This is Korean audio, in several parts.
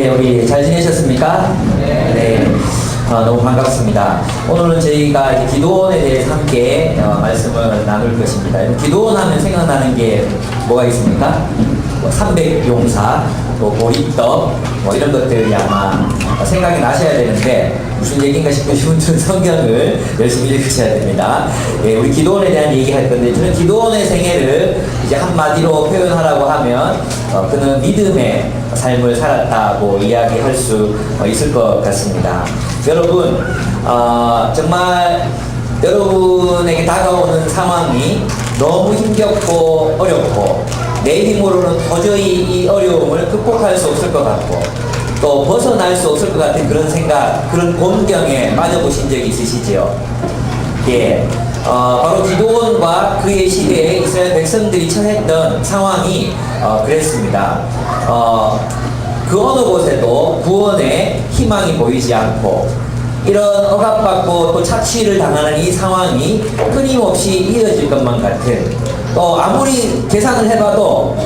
네, 우리 잘 지내셨습니까? 네. 너무 반갑습니다. 오늘은 저희가 이제 기도원에 대해서 함께 말씀을 나눌 것입니다. 기도원 하면 생각나는 게 뭐가 있습니까? 삼백용사, 또 보리떡, 이런 것들이 아마 생각이 나셔야 되는데, 무슨 얘기인가 싶으신 분들은 성경을 열심히 읽으셔야 됩니다. 예, 우리 기도원에 대한 얘기 할 건데, 저는 기도원의 생애를 이제 한마디로 표현하라고 하면, 그는 믿음의 삶을 살았다고 이야기할 수 있을 것 같습니다. 여러분, 정말 여러분에게 다가오는 상황이 너무 힘겹고 어렵고 내 힘으로는 도저히 이 어려움을 극복할 수 없을 것 같고 또 벗어날 수 없을 것 같은 그런 생각, 그런 곤경에 빠져보신 적이 있으시죠? 예. 바로 기도원과 그의 시대에 이스라엘 백성들이 처했던 상황이 그랬습니다. 그 어느 곳에도 구원의 희망이 보이지 않고 이런 억압받고 또 착취를 당하는 이 상황이 끊임없이 이어질 것만 같은, 또 아무리 계산을 해봐도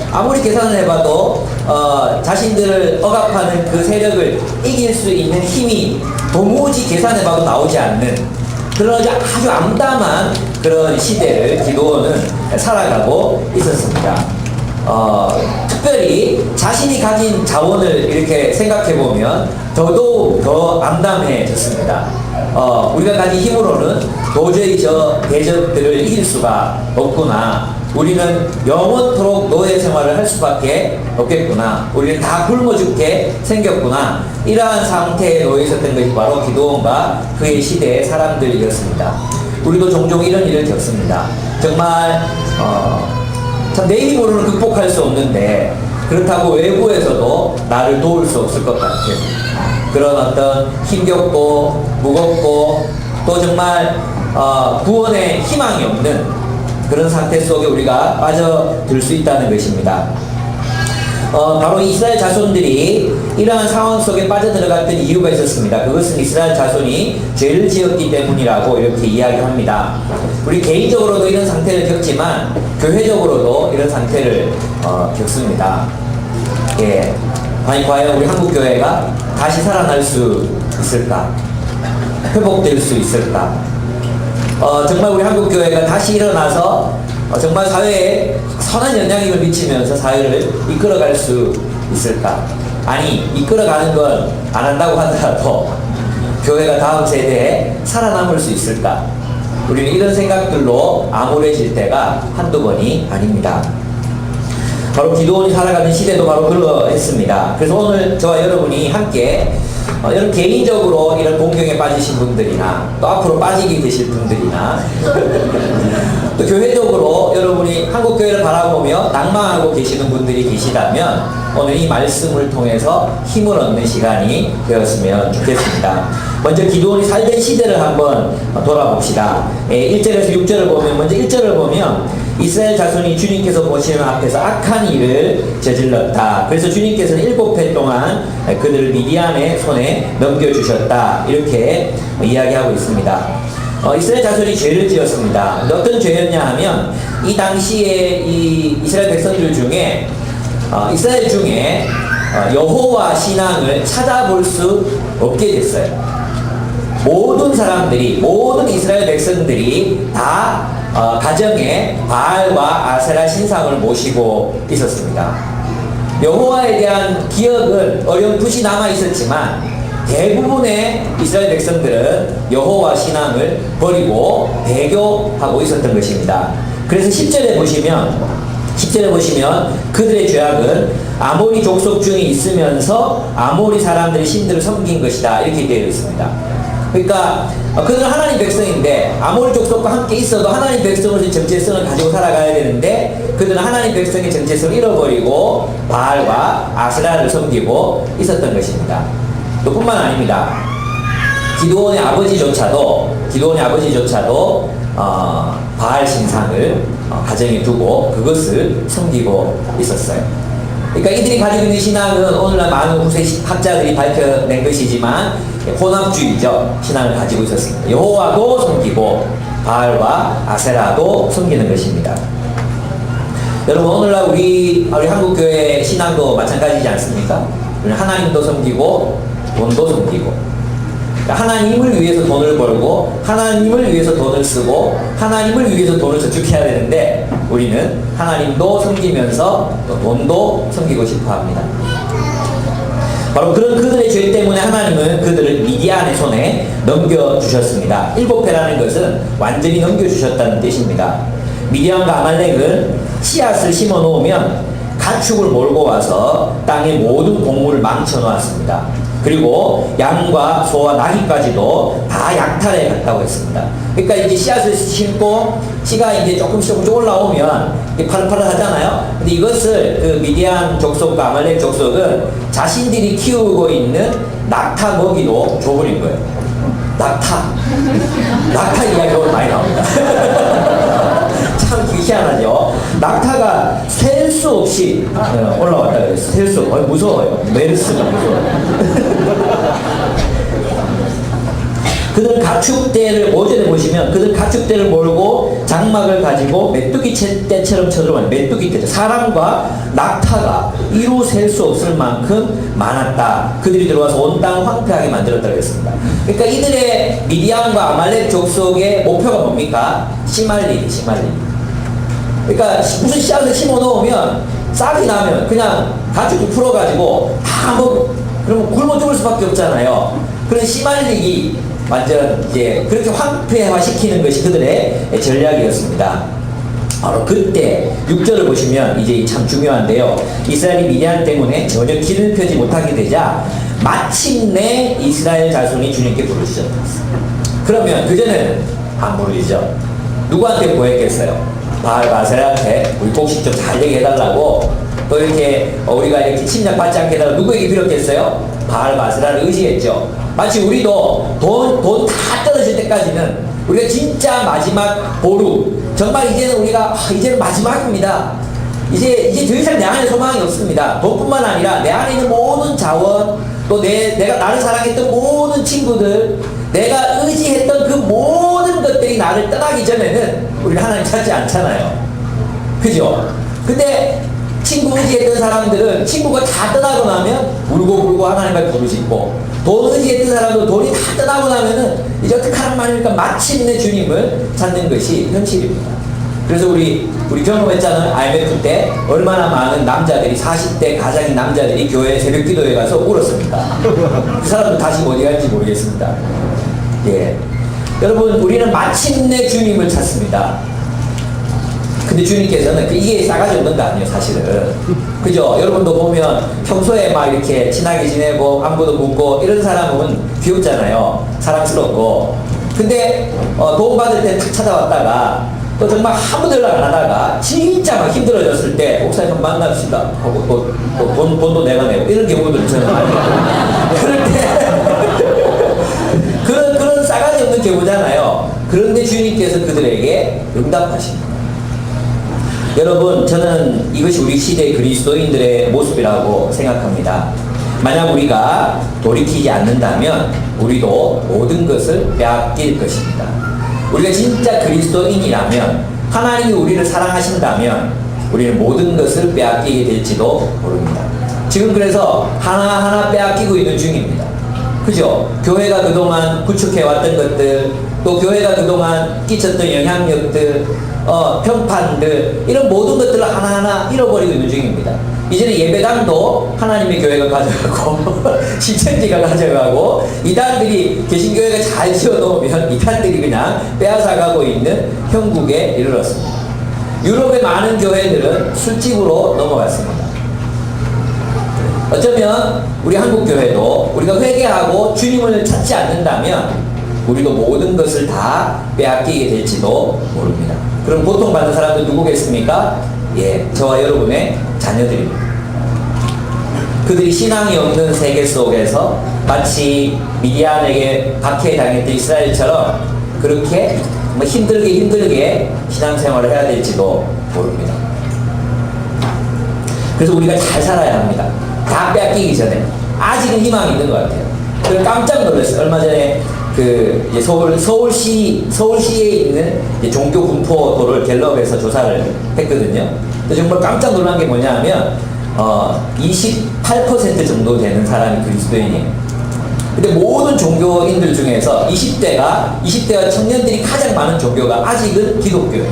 자신들을 억압하는 그 세력을 이길 수 있는 힘이 도무지 계산해봐도 나오지 않는 그런 아주 암담한 그런 시대를 기도원은 살아가고 있었습니다. 특별히 자신이 가진 자원을 이렇게 생각해보면 더더욱 더 암담해졌습니다. 우리가 가진 힘으로는 도저히 저 대적들을 이길 수가 없구나. 우리는 영원토록 노예 생활을 할 수밖에 없겠구나. 우리는 다 굶어 죽게 생겼구나. 이러한 상태에 놓여 있었던 것이 바로 기도원과 그의 시대의 사람들이었습니다. 우리도 종종 이런 일을 겪습니다. 정말 내 힘으로는 극복할 수 없는데 그렇다고 외부에서도 나를 도울 수 없을 것 같은 그런 어떤 힘겹고 무겁고 또 정말 구원의 희망이 없는 그런 상태 속에 우리가 빠져들 수 있다는 것입니다. 바로 이스라엘 자손들이 이러한 상황 속에 빠져들어갔던 이유가 있었습니다. 그것은 이스라엘 자손이 죄를 지었기 때문이라고 이렇게 이야기합니다. 우리 개인적으로도 이런 상태를 겪지만 교회적으로도 이런 상태를 겪습니다. 예. 아니, 과연 우리 한국교회가 다시 살아날 수 있을까? 회복될 수 있을까? 정말 우리 한국교회가 다시 일어나서 정말 사회에 선한 영향력을 미치면서 사회를 이끌어갈 수 있을까? 아니, 이끌어가는 건 안 한다고 하더라도 교회가 다음 세대에 살아남을 수 있을까? 우리는 이런 생각들로 암울해질 때가 한두 번이 아닙니다. 바로 기도원이 살아가는 시대도 바로 그러했습니다. 그래서 오늘 저와 여러분이 함께 여러분 개인적으로 이런 공경에 빠지신 분들이나 또 앞으로 빠지게 되실 분들이나 또 교회적으로 여러분이 한국교회를 바라보며 낭망하고 계시는 분들이 계시다면 오늘 이 말씀을 통해서 힘을 얻는 시간이 되었으면 좋겠습니다. 먼저 기도원이 살던 시대를 한번 돌아봅시다. 1절에서 6절을 보면, 먼저 1절을 보면 이스라엘 자손이 주님께서 보시는 앞에서 악한 일을 저질렀다. 그래서 주님께서는 7해 동안 그들을 미디안의 손에 넘겨주셨다. 이렇게 이야기하고 있습니다. 이스라엘 자손이 죄를 지었습니다. 어떤 죄였냐 하면 이 당시에 이 이스라엘 백성들 중에 이스라엘 중에 여호와 신앙을 찾아볼 수 없게 됐어요. 모든 사람들이, 모든 이스라엘 백성들이 다 가정에 바알과 아세라 신상을 모시고 있었습니다. 여호와에 대한 기억은 어렴풋이 남아 있었지만 대부분의 이스라엘 백성들은 여호와 신앙을 버리고 배교하고 있었던 것입니다. 그래서 10절에 보시면 그들의 죄악은 아모리 족속 중에 있으면서 아모리 사람들의 신들을 섬긴 것이다. 이렇게 되어 있습니다. 그러니까 그들은 하나님 백성인데 아모리 족속과 함께 있어도 하나님 백성으로서의 정체성을 가지고 살아가야 되는데 그들은 하나님 백성의 정체성을 잃어버리고 바알과 아세라를 섬기고 있었던 것입니다. 또 뿐만 아닙니다. 기드온의 아버지조차도 바알 신상을 가정에 두고 그것을 섬기고 있었어요. 그러니까 이들이 가지고 있는 신앙은 오늘날 많은 후세 학자들이 밝혀낸 것이지만 혼합주의적 신앙을 가지고 있었습니다. 여호와도 섬기고 바알과 아세라도 섬기는 것입니다. 여러분 오늘날 우리 한국교회 신앙도 마찬가지지 않습니까? 하나님도 섬기고 돈도 섬기고, 하나님을 위해서 돈을 벌고 하나님을 위해서 돈을 쓰고 하나님을 위해서 돈을 저축해야 되는데 우리는 하나님도 섬기면서 또 돈도 섬기고 싶어 합니다. 바로 그런 그들의 죄 때문에 하나님은 그들을 미디안의 손에 넘겨주셨습니다. 7패라는 것은 완전히 넘겨주셨다는 뜻입니다. 미디안과 아말렉은 씨앗을 심어 놓으면 가축을 몰고 와서 땅의 모든 곡물을 망쳐 놓았습니다. 그리고 양과 소와 나귀까지도 다 약탈해 갔다고 했습니다. 그러니까 이제 씨앗을 심고 씨가 이제 조금씩 올라오면 이게 파릇파릇하잖아요. 근데 이것을 그 미디안 족속과 아말렉 족속은 자신들이 키우고 있는 낙타 먹이로 줘버린 거예요. 낙타 이야기가 오늘 많이 나옵니다. 참 희한하죠. 낙타가 셀 수 없이 올라왔다 그랬어요. 셀 수 없이. 무서워요. 메르스가 무서워요. 그들은 가축대를, 오전에 보시면 그들 가축대를 몰고 장막을 가지고 메뚜기 떼처럼 쳐들어가는 메뚜기 떼, 사람과 낙타가 이루 셀 수 없을 만큼 많았다. 그들이 들어와서 온 땅을 황폐하게 만들었다고 했습니다. 그러니까 이들의 미디안과 아말렉 족속의 목표가 뭡니까? 씨말리기. 그러니까 무슨 씨앗을 심어 놓으면 싹이 나면 그냥 가축을 풀어가지고 다 그러면 굶어 죽을 수밖에 없잖아요. 그런 씨말리기 완전 이제 그렇게 황폐화 시키는 것이 그들의 전략이었습니다. 바로 그때 6절을 보시면 이제 참 중요한데요. 이스라엘이 미디안 때문에 전혀 길을 펴지 못하게 되자 마침내 이스라엘 자손이 주님께 부르셨다. 그러면 그전에는 안 부르죠. 누구한테 구했겠어요? 바알바세라한테 우리 곡식 좀 잘 되게 해달라고, 또 이렇게 우리가 이렇게 침략받지 않게 해달라고 누구에게 빌었겠어요? 바알바세라를 의지했죠. 마치 우리도 돈 다 떨어질 때까지는 우리가 진짜 마지막 보루, 정말 이제는 우리가 이제는 마지막입니다. 이제 더 이상 내 안에 소망이 없습니다. 돈뿐만 아니라 내 안에 있는 모든 자원, 또 내가 나를 사랑했던 모든 친구들, 내가 의지했던 그 모든 것들이 나를 떠나기 전에는 우리 하나님 찾지 않잖아요. 그죠? 근데 친구 의지했던 사람들은 친구가 다 떠나고 나면 울고 하나님을 부르짖고, 돈 의지했던 사람도 돈이 다 떠나고 나면은 이제 어떻게 하는 말입니까? 마침내 주님을 찾는 것이 현실입니다. 그래서 우리 경험했잖아요. IMF 때 얼마나 많은 남자들이, 40대 가장인 남자들이 교회 새벽 기도에 가서 울었습니다. 그 사람도 다시 어디 갈지 모르겠습니다. 예. 여러분, 우리는 마침내 주님을 찾습니다. 근데 주님께서는 이게 싸가지 없는 거 아니에요, 사실은. 그죠? 여러분도 보면 평소에 막 이렇게 친하게 지내고 안부도 묻고 이런 사람은 귀엽잖아요. 사랑스럽고. 근데 도움 받을 때 탁 찾아왔다가 또 정말 아무도 연락 안 하다가 진짜 막 힘들어졌을 때 목사님 좀 만납시다 하고 또 돈도 내가 내고 이런 경우도 저는 많이 봐요. 그럴 때 그런 싸가지 없는 경우잖아요. 그런데 주님께서 그들에게 응답하십니다. 여러분, 저는 이것이 우리 시대의 그리스도인들의 모습이라고 생각합니다. 만약 우리가 돌이키지 않는다면 우리도 모든 것을 빼앗길 것입니다. 우리가 진짜 그리스도인이라면, 하나님이 우리를 사랑하신다면 우리는 모든 것을 빼앗기게 될지도 모릅니다. 지금 그래서 하나하나 빼앗기고 있는 중입니다. 그죠? 교회가 그동안 구축해왔던 것들, 또 교회가 그동안 끼쳤던 영향력들, 평판들, 이런 모든 것들을 하나하나 잃어버리고 있는 중입니다. 이제는 예배당도 하나님의 교회가 가져가고 시청지가 가져가고, 이단들이 개신교회가 잘 지어놓으면 이단들이 그냥 빼앗아가고 있는 형국에 이르렀습니다. 유럽의 많은 교회들은 술집으로 넘어갔습니다. 어쩌면 우리 한국교회도 우리가 회개하고 주님을 찾지 않는다면 우리도 모든 것을 다 빼앗기게 될지도 모릅니다. 그럼 고통받는 사람들 누구겠습니까? 예, 저와 여러분의 자녀들입니다. 그들이 신앙이 없는 세계 속에서 마치 미디안에게 박해당했던 이스라엘처럼 그렇게 힘들게 신앙생활을 해야 될지도 모릅니다. 그래서 우리가 잘 살아야 합니다. 다 빼앗기기 전에. 아직은 희망이 있는 것 같아요. 그래서 깜짝 놀랐어요. 얼마 전에 이제 서울시에 있는 이제 종교 분포도를 갤럽에서 조사를 했거든요. 정말 깜짝 놀란 게 뭐냐면 28% 정도 되는 사람이 그리스도인이에요. 근데 모든 종교인들 중에서 20대와 청년들이 가장 많은 종교가 아직은 기독교예요.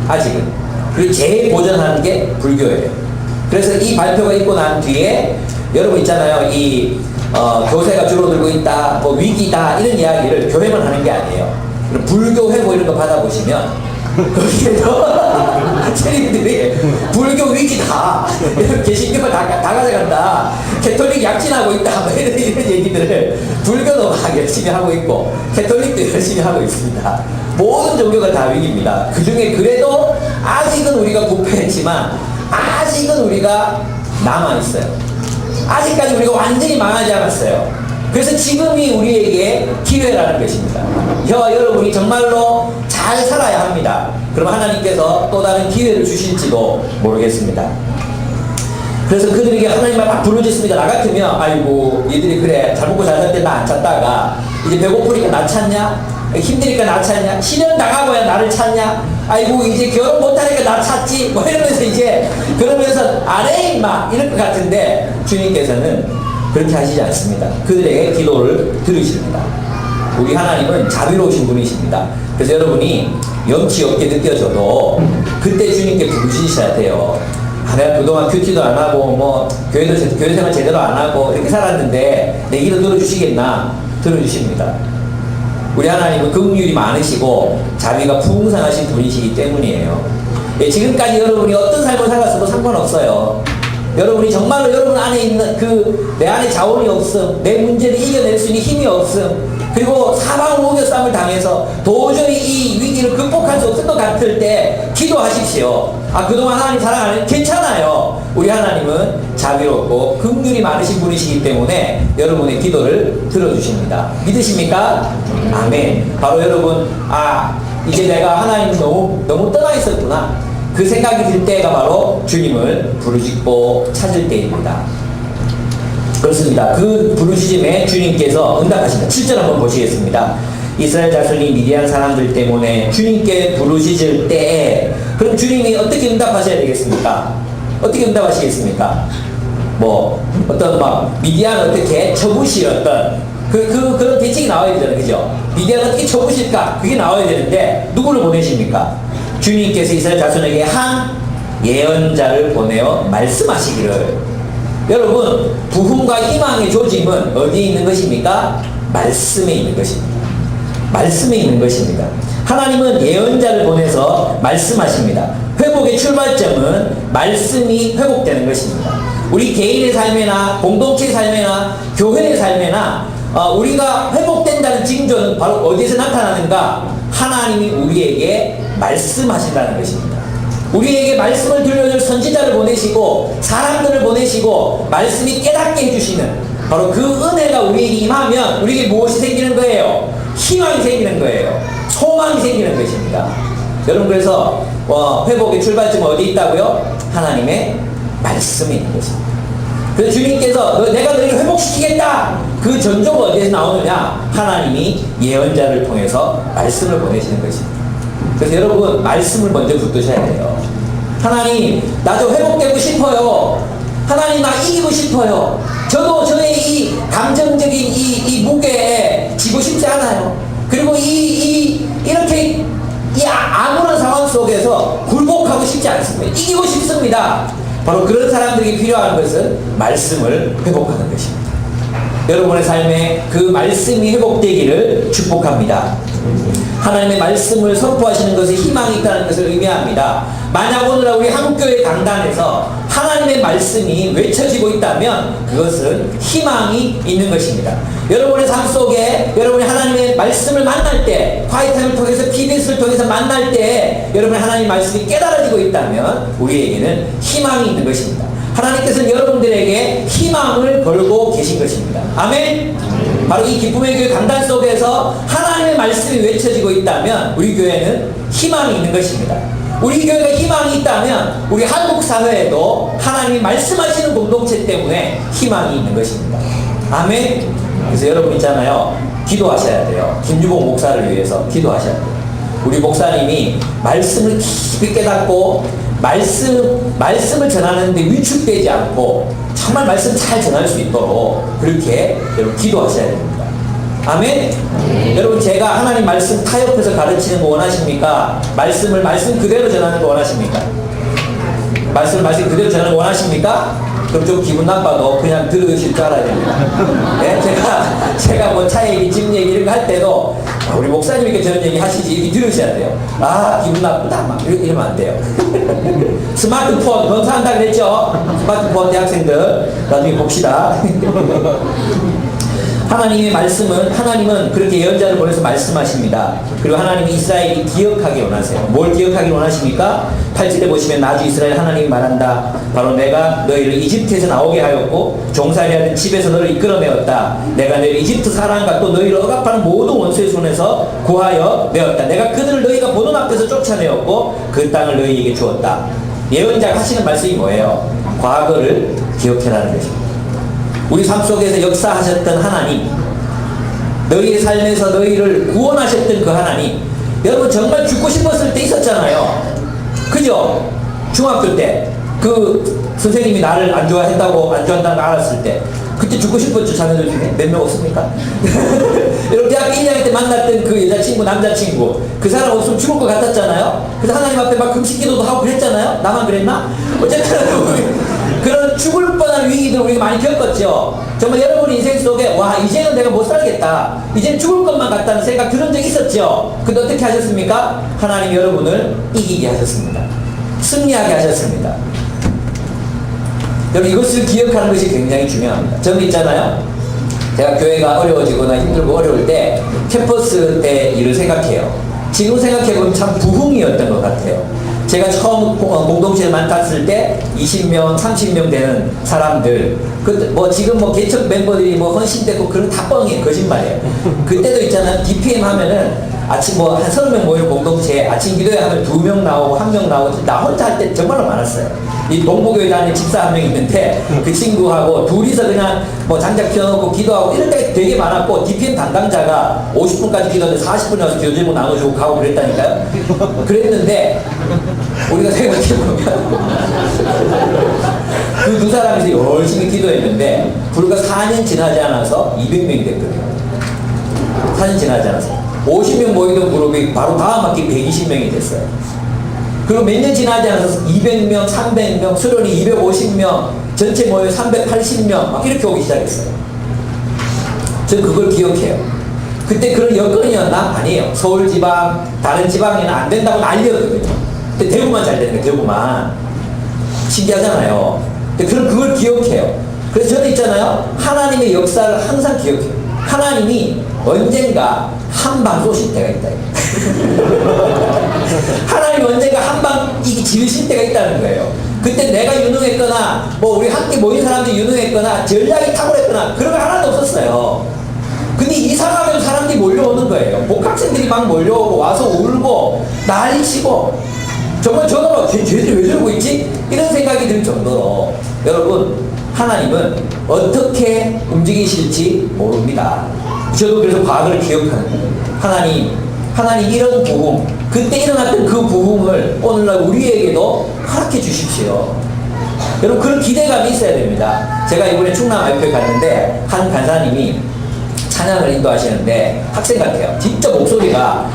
아직은. 그리고 제일 보존하는 게 불교예요. 그래서 이 발표가 있고 난 뒤에 여러분 있잖아요. 교세가 줄어들고 있다, 뭐 위기다 이런 이야기를 교회만 하는 게 아니에요. 불교 회고 이런 거 받아보시면 거기에도 세리들이 불교 위기다, 개신교가 다 가져간다, 캐톨릭 약진하고 있다, 뭐 이런 얘기들을 불교도 막 열심히 하고 있고 캐톨릭도 열심히 하고 있습니다. 모든 종교가 다 위기입니다. 그 중에 그래도 아직은 우리가 부패했지만 아직은 우리가 남아있어요. 아직까지 우리가 완전히 망하지 않았어요. 그래서 지금이 우리에게 기회라는 것입니다. 저와 여러분이 정말로 잘 살아야 합니다. 그럼 하나님께서 또 다른 기회를 주실지도 모르겠습니다. 그래서 그들에게 하나님을 막 부르짖습니다. 나 같으면 아이고 얘들이 그래 잘 먹고 잘 살 때 나 안 찾다가 이제 배고프니까 나 찾냐? 힘드니까 나 찾냐? 시련 당하고야 나를 찾냐? 아이고 이제 결혼 못하니까 나 찾지? 뭐 이러면서 이제 그러면서 안해 임마 이럴 것 같은데 주님께서는 그렇게 하시지 않습니다. 그들에게 기도를 들으십니다. 우리 하나님은 자비로우신 분이십니다. 그래서 여러분이 염치 없게 느껴져도 그때 주님께 부르짖으셔야 돼요. 내가 그동안 큐티도 안 하고 뭐 교회 생활 제대로 안 하고 이렇게 살았는데 내 기도 들어주시겠나? 들어주십니다. 우리 하나님은 긍휼이 많으시고 자비가 풍성하신 분이시기 때문이에요. 예, 지금까지 여러분이 어떤 삶을 살았어도 상관없어요. 여러분이 정말로 여러분 안에 있는 내 안에 자원이 없음, 내 문제를 이겨낼 수 있는 힘이 없음, 그리고 사방우겨 싸움을 당해서 도저히 이 위기를 극복할 수 없을 것 같을 때 기도하십시오. 그동안 하나님 사랑 안 했는데 괜찮아요. 우리 하나님은 자비롭고 긍휼이 많으신 분이시기 때문에 여러분의 기도를 들어주십니다. 믿으십니까? 아멘. 바로 여러분, 이제 내가 하나님 너무 떠나 있었구나. 그 생각이 들 때가 바로 주님을 부르짖고 찾을 때입니다. 그렇습니다. 그 부르짖음에 주님께서 응답하십니다. 7절 한번 보시겠습니다. 이스라엘 자손이 미디안 사람들 때문에 주님께 부르짖을 때에 그럼 주님이 어떻게 응답하셔야 되겠습니까? 어떻게 응답하시겠습니까? 미디안 어떻게 쳐부실 그런 대책이 나와야 되잖아요. 그죠? 미디안 어떻게 쳐부실까? 그게 나와야 되는데 누구를 보내십니까? 주님께서 이스라엘 자손에게 한 예언자를 보내어 말씀하시기를. 여러분, 부흥과 희망의 조짐은 어디에 있는 것입니까? 말씀에 있는 것입니다. 말씀에 있는 것입니다. 하나님은 예언자를 보내서 말씀하십니다. 회복의 출발점은 말씀이 회복되는 것입니다. 우리 개인의 삶이나 공동체의 삶이나 교회의 삶이나 우리가 회복된다는 징조는 바로 어디에서 나타나는가? 하나님이 우리에게 말씀하신다는 것입니다. 우리에게 말씀을 들려줄 선지자를 보내시고 사람들을 보내시고 말씀이 깨닫게 해주시는 바로 그 은혜가 우리에게 임하면 우리에게 무엇이 생기는 거예요? 희망이 생기는 거예요. 소망이 생기는 것입니다. 여러분, 그래서 회복의 출발점은 어디 있다고요? 하나님의 말씀이 있는 것입니다. 그래서 주님께서 내가 너희를 회복시키겠다. 그 전조가 어디에서 나오느냐? 하나님이 예언자를 통해서 말씀을 보내시는 것입니다. 그래서 여러분, 말씀을 먼저 붙드셔야 돼요. 하나님, 나 좀 회복되고 싶어요. 하나님, 나 이기고 싶어요. 저도 저의 이 감정적인 이 무게에 지고 싶지 않아요. 그리고 이렇게 아무런 상황 속에서 굴복하고 싶지 않습니다. 이기고 싶습니다. 바로 그런 사람들에게 필요한 것은 말씀을 회복하는 것입니다. 여러분의 삶에 그 말씀이 회복되기를 축복합니다. 하나님의 말씀을 선포하시는 것에 희망이 있다는 것을 의미합니다. 만약 오늘 우리 한국교회 강단에서 하나님의 말씀이 외쳐지고 있다면 그것은 희망이 있는 것입니다. 여러분의 삶 속에 여러분이 하나님의 말씀을 만날 때, 화이트타임을 통해서 PBS를 통해서 만날 때 여러분의 하나님의 말씀이 깨달아지고 있다면 우리에게는 희망이 있는 것입니다. 하나님께서는 여러분들에게 희망을 걸고 계신 것입니다. 아멘. 바로 이 기쁨의 교회 강단 속에서 하나님의 말씀이 외쳐지고 있다면 우리 교회는 희망이 있는 것입니다. 우리 교회가 희망이 있다면 우리 한국 사회에도 하나님이 말씀하시는 공동체 때문에 희망이 있는 것입니다. 아멘. 그래서 여러분 있잖아요, 기도하셔야 돼요. 김유봉 목사를 위해서 기도하셔야 돼요. 우리 목사님이 말씀을 깊이 깨닫고 말씀을 전하는데 위축되지 않고 정말 말씀 잘 전할 수 있도록 그렇게 여러분 기도하셔야 됩니다. 아멘? 여러분 제가 하나님 말씀 타협해서 가르치는 거 원하십니까? 말씀 그대로 전하는 거 원하십니까? 말씀 그대로 전하는 거 원하십니까? 그럼 좀 기분 나빠도 그냥 들으실 줄 알아야 됩니다. 네? 제가 뭐 차 얘기, 집 얘기 이런 거 할 때도 우리 목사님께 저런 얘기 하시지 이렇게 들으셔야 돼요. 아, 기분 나쁘다. 막 이러면 안 돼요. 스마트폰 검사한다 그랬죠? 스마트폰 대학생들 나중에 봅시다. 하나님의 말씀은 하나님은 그렇게 예언자를 보내서 말씀하십니다. 그리고 하나님은 이스라엘이 기억하기 원하세요. 뭘 기억하기 원하십니까? 8절에 보시면 나주 이스라엘 하나님이 말한다. 바로 내가 너희를 이집트에서 나오게 하였고 종살이하던 집에서 너를 이끌어내었다. 내가 너희를 이집트 사람과 또 너희를 억압하는 모든 원수의 손에서 구하여 내었다. 내가 그들을 너희가 보는 앞에서 쫓아내었고 그 땅을 너희에게 주었다. 예언자가 하시는 말씀이 뭐예요? 과거를 기억해라는 것입니다. 우리 삶 속에서 역사하셨던 하나님, 너희의 삶에서 너희를 구원하셨던 그 하나님, 여러분 정말 죽고 싶었을 때 있었잖아요. 그죠? 중학교 때 그 선생님이 나를 안 좋아한다는 걸 알았을 때 그때 죽고 싶었죠. 자녀들 중에 몇 명 없습니까? 여러분 대학교 1학년 때 만났던 그 여자친구 남자친구 그 사람 없으면 죽을 것 같았잖아요. 그래서 하나님 앞에 막 금식기도도 하고 그랬잖아요. 나만 그랬나? 어쨌든 그런 죽을 뻔한 위기들을 우리가 많이 겪었죠. 정말 여러분 인생 속에 와 이제는 내가 못 살겠다, 이제는 죽을 것만 같다는 생각 들은 적 있었죠. 근데 어떻게 하셨습니까? 하나님 여러분을 이기게 하셨습니다. 승리하게 하셨습니다. 여러분 이것을 기억하는 것이 굉장히 중요합니다. 저는 있잖아요, 제가 교회가 어려워지거나 힘들고 어려울 때 캠퍼스 때 일을 생각해요. 지금 생각해보면 참 부흥이었던 것 같아요. 제가 처음 공동체에 맡았을 때 20명, 30명 되는 사람들, 뭐 지금 뭐 개척 멤버들이 뭐 헌신되고 그런 다 뻥이에요. 거짓말이에요. 그때도 있잖아요. DPM 하면은 아침 뭐 한 30명 모이는 공동체에 아침 기도회 하면 2명 나오고 1명 나오고 나 혼자 할 때 정말로 많았어요. 이 동부교회 다니는 집사 한 명 있는데 그 친구하고 둘이서 그냥 뭐 장작 펴놓고 기도하고 이럴 때가 되게 많았고 DPM 담당자가 50분까지 기도하는데 40분에 와서 기도 제목 나눠주고 가고 그랬다니까요. 그랬는데 우리가 생각해보면 그 두 사람이서 열심히 기도했는데 불과 4년 지나지 않아서 200명이 됐거든요. 4년 지나지 않아서 50명 모이던 그룹이 바로 다음 학기 120명이 됐어요. 그리고 몇 년 지나지 않아서 200명, 300명, 수련이 250명, 전체 모여 380명 막 이렇게 오기 시작했어요. 저는 그걸 기억해요. 그때 그런 여건이었나? 아니에요. 서울 지방, 다른 지방에는 안 된다고 난리였거든요. 근데 대구만 잘 되는 거예요. 대구만. 신기하잖아요. 근데 그걸 기억해요. 그래서 저는 있잖아요, 하나님의 역사를 항상 기억해요. 하나님이 언젠가 한 방 쏘실 때가 있다. 하나님 언젠가 한 방 지르실 때가 있다는 거예요. 그때 내가 유능했거나 뭐 우리 함께 모인 사람들이 유능했거나 전략이 탁월했거나 그런 거 하나도 없었어요. 근데 이상하게도 사람들이 몰려오는 거예요. 복학생들이 막 몰려오고 와서 울고 난리치고 정말 저도 막 쟤들이 왜 저러고 있지? 이런 생각이 들 정도로 여러분 하나님은 어떻게 움직이실지 모릅니다. 저도 그래서 과거를 기억하는 거예요. 하나님 이런 부흥, 그때 일어났던 그 부흥을 오늘날 우리에게도 허락해 주십시오. 여러분 그런 기대감이 있어야 됩니다. 제가 이번에 충남 IF에 갔는데 한 간사님이 찬양을 인도하시는데 학생 같아요. 진짜 목소리가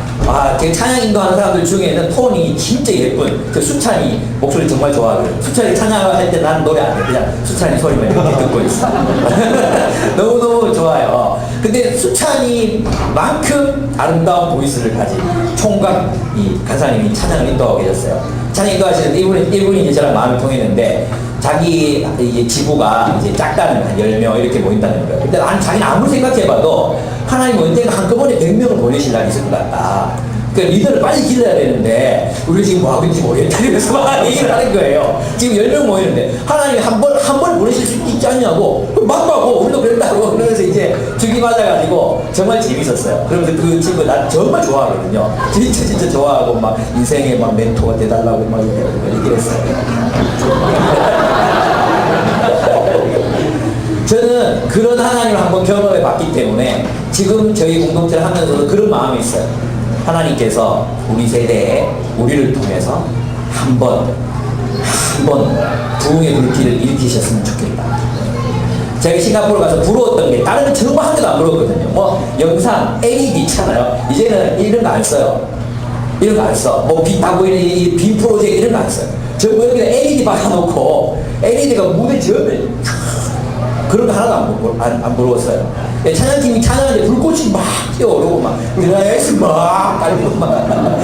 되게 찬양 인도하는 사람들 중에는 톤이 진짜 예쁜 그 수찬이 목소리 정말 좋아하거든요. 수찬이 찬양을 할 때 나는 노래 안 해. 그냥 수찬이 소리만 이렇게 듣고 있어. 너무너무 좋아요. 근데 수찬이만큼 아름다운 보이스를 가진 총각 이 간사님이 찬양을 인도하고 계셨어요. 찬양 인도하시는데 이분이 이제 저랑 마음이 통했는데 자기 이제 지부가 이제 작다는 한 10명 이렇게 모인다는 거예요. 근데 자기는 아무리 생각해봐도 하나님 언젠가 한꺼번에 100명을 보내실 날이 있을 것 같다. 그러니까 리더를 빨리 길러야 되는데 우리 지금 뭐 하고 있는지 모르겠다. 그래서 막 얘기를 하는 거예요. 지금 10명 모이는데 하나님이 한 번에 보내실 수 있지 않냐고 막 하고 우리도 그랬다고 그러면서 이제 죽이 맞아가지고 정말 재밌었어요. 그러면서 그 친구 나 정말 좋아하거든요. 진짜 좋아하고 막 인생에 막 멘토가 돼달라고 막 얘기를 했어요. 저는 그런 하나님을 한번 경험해 봤기 때문에 지금 저희 공동체를 하면서도 그런 마음이 있어요. 하나님께서 우리 세대에 우리를 통해서 한번 한번 부흥의 불길을 일으키셨으면 좋겠다. 제가 싱가포르 가서 부러웠던 게 다른 건 정말 한 개도 안 부러웠거든요. 뭐 영상, LED 있잖아요. 이제는 이런 거 안 써요. 이런 거 안 써. 뭐 빛 다 보이는 이 빔 프로젝트 이런 거 안 써요. 저 여기다 LED 박아놓고 LED가 무대 전을 그런 거 하나도 안 부러웠어요. 찬양팀이 찬양하는데 불꽃이 막 뛰어오르고 막 드라이스 막 깔고 막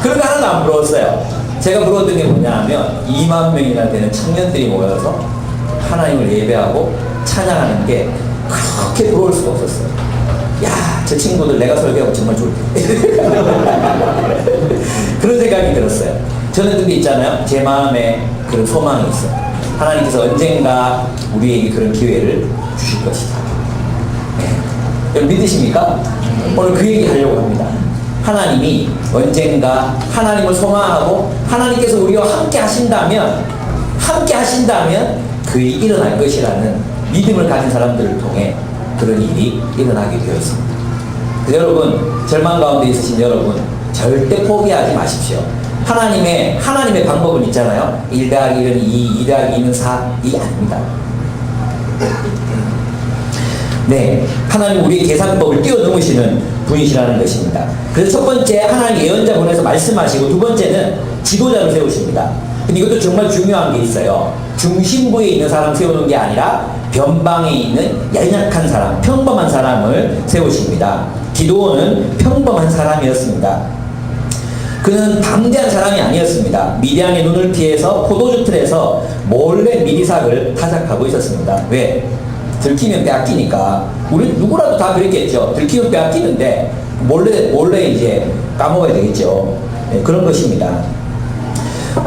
그런 거 하나도 안 부러웠어요. 제가 부러웠던 게 뭐냐 하면 2만 명이나 되는 청년들이 모여서 하나님을 예배하고 찬양하는 게 그렇게 부러울 수가 없었어요. 야, 저 친구들 내가 설교하고 정말 좋을 텐데 그런 생각이 들었어요. 저는 근데 있잖아요, 제 마음에 그런 소망이 있어요. 하나님께서 언젠가 우리에게 그런 기회를 주실 것이다. 네. 여러분 믿으십니까? 오늘 그 얘기 하려고 합니다. 하나님이 언젠가 하나님을 소망하고 하나님께서 우리와 함께 하신다면 그의 일어날 것이라는 믿음을 가진 사람들을 통해 그런 일이 일어나게 되었습니다. 여러분, 절망 가운데 있으신 여러분, 절대 포기하지 마십시오. 하나님의 방법은 있잖아요. 1 더하기 1은 2, 2 더하기 2는 4, 이 아닙니다. 네, 하나님 우리의 계산법을 뛰어넘으시는 분이시라는 것입니다. 그래서 첫 번째, 하나님 예언자 보내서 말씀하시고, 두 번째는 지도자를 세우십니다. 근데 이것도 정말 중요한 게 있어요. 중심부에 있는 사람 세우는 게 아니라 변방에 있는 연약한 사람, 평범한 사람을 세우십니다. 기드온은 평범한 사람이었습니다. 그는 담대한 사람이 아니었습니다. 미디안의 눈을 피해서 포도주 틀에서 몰래 미리삭을 타작하고 있었습니다. 왜? 들키면 빼앗기니까. 우리 누구라도 다 그랬겠죠. 들키면 빼앗기는데 몰래 이제 까먹어야 되겠죠. 네, 그런 것입니다.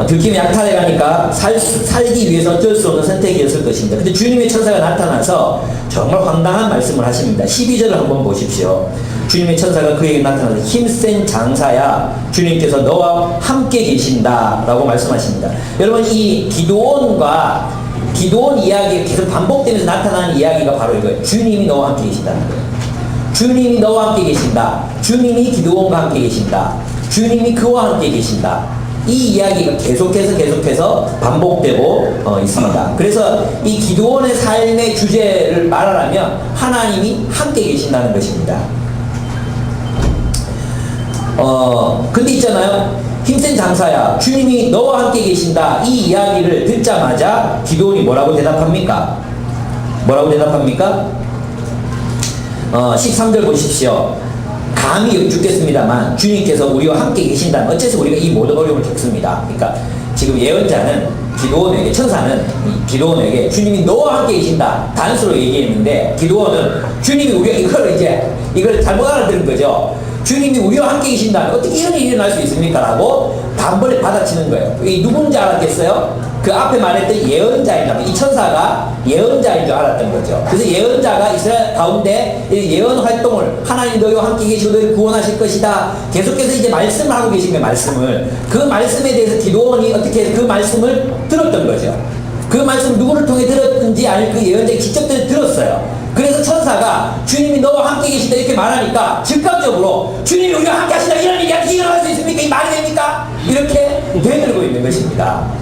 들키면 약탈해 가니까 살기 위해서 어쩔 수 없는 선택이었을 것입니다. 근데 주님의 천사가 나타나서 정말 황당한 말씀을 하십니다. 12절을 한번 보십시오. 주님의 천사가 그에게 나타나서 힘센 장사야, 주님께서 너와 함께 계신다 라고 말씀하십니다. 여러분, 이 기드온 이야기가 계속 반복되면서 나타나는 이야기가 바로 이거예요. 주님이 너와 함께 계신다는 거예요. 주님이 너와 함께 계신다. 주님이 기드온과 함께 계신다. 주님이 그와 함께 계신다. 이 이야기가 계속해서 반복되고 있습니다. 그래서 이 기드온의 삶의 주제를 말하라면 하나님이 함께 계신다는 것입니다. 근데 있잖아요, 힘센 장사야, 주님이 너와 함께 계신다, 이 이야기를 듣자마자 기드온이 뭐라고 대답합니까? 13절 보십시오. 감히 여쭙겠습니다만 주님께서 우리와 함께 계신다면 어째서 우리가 이 모든 어려움을 겪습니다. 그러니까 지금 예언자는 기드온에게, 천사는 기드온에게 주님이 너와 함께 계신다 단수로 얘기했는데, 기드온은 주님이 우리가 이걸 잘못 알아들은 거죠. 주님이 우리와 함께 계신다면 어떻게 이런 일이 일어날 수 있습니까? 라고 단번에 받아치는 거예요. 이 누군지 알았겠어요? 그 앞에 말했던 예언자입니다. 이 천사가 예언자인 줄 알았던 거죠. 그래서 예언자가 이스라엘 가운데 예언 활동을, 하나님 너희와 함께 계시고 너희를 구원하실 것이다, 계속해서 이제 말씀을 하고 계신 거예요. 그 말씀에 대해서 기드온이 어떻게 그 말씀을 들었던 거죠. 그 말씀 누구를 통해 들었는지 아닐, 그 예언자가 직접 들었어요. 그래서 천사가 주님이 너와 함께 계신다 이렇게 말하니까 즉각적으로 주님이 우리와 함께 하신다, 이런 일이 어떻게 일어날 수 있습니까? 이 말이 됩니까? 이렇게 되들고 있는 것입니다.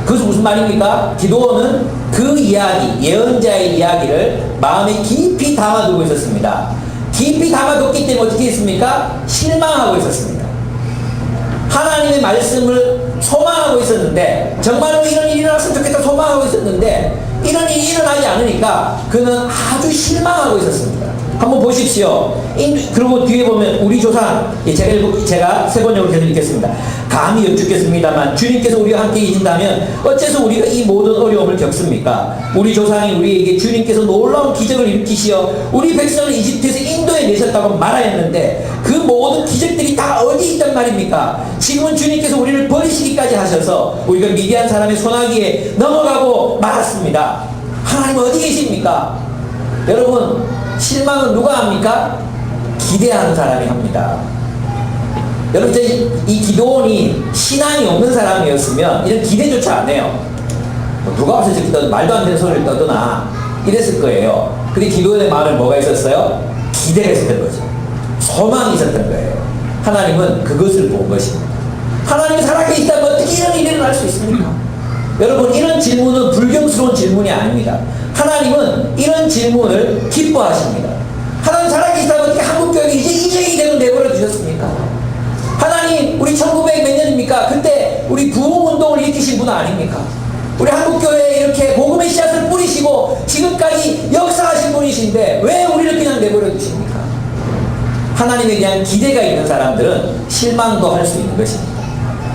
그것은 무슨 말입니까? 기드온은 그 이야기, 예언자의 이야기를 마음에 깊이 담아두고 있었습니다. 깊이 담아뒀기 때문에 어떻게 했습니까? 실망하고 있었습니다. 하나님의 말씀을 소망하고 있었는데, 정말로 이런 일이 일어났으면 좋겠다 소망하고 있었는데 이런 일이 일어나지 않으니까 그는 아주 실망하고 있었습니다. 한번 보십시오. 그리고 뒤에 보면 우리 조상, 제가 세 번역으로 계속 읽겠습니다. 감히 여쭙겠습니다만 주님께서 우리와 함께 계신다면 어째서 우리가 이 모든 어려움을 겪습니까? 우리 조상이 우리에게 주님께서 놀라운 기적을 일으키시어 우리 백성을 이집트에서 인도에 내셨다고 말하였는데 그 모든 기적들이 다 어디 있단 말입니까? 지금은 주님께서 우리를 버리시기까지 하셔서 우리가 미디안 사람의 손아귀에 넘어가고 말았습니다. 하나님은 어디 계십니까? 여러분, 실망은 누가 합니까? 기대하는 사람이 합니다. 여러분, 이 기드온이 신앙이 없는 사람이었으면 이런 기대조차 안 해요. 누가 와서 저렇게 말도 안 되는 소리를 떠드나 이랬을 거예요. 근데 기드온의 마음에 뭐가 있었어요? 기대가 있었던 거죠. 소망이 있었던 거예요. 하나님은 그것을 본 것입니다. 하나님이 살아계시다면 어떻게 이런 일이 일어날 수 있습니까? 여러분, 이런 질문은 불경스러운 질문이 아닙니다. 하나님은 이런 질문을 기뻐하십니다. 하나님 살아계시다면 어떻게 한국교회가 이제 이대로 내버려 두셨습니까? 하나님, 우리 1900 몇 년입니까? 그때 우리 부흥운동을 일으키신 분 아닙니까? 우리 한국교회에 이렇게 복음의 씨앗을 뿌리시고 지금까지 역사하신 분이신데 왜 우리를 그냥 내버려 두십니까? 하나님에 대한 기대가 있는 사람들은 실망도 할 수 있는 것입니다.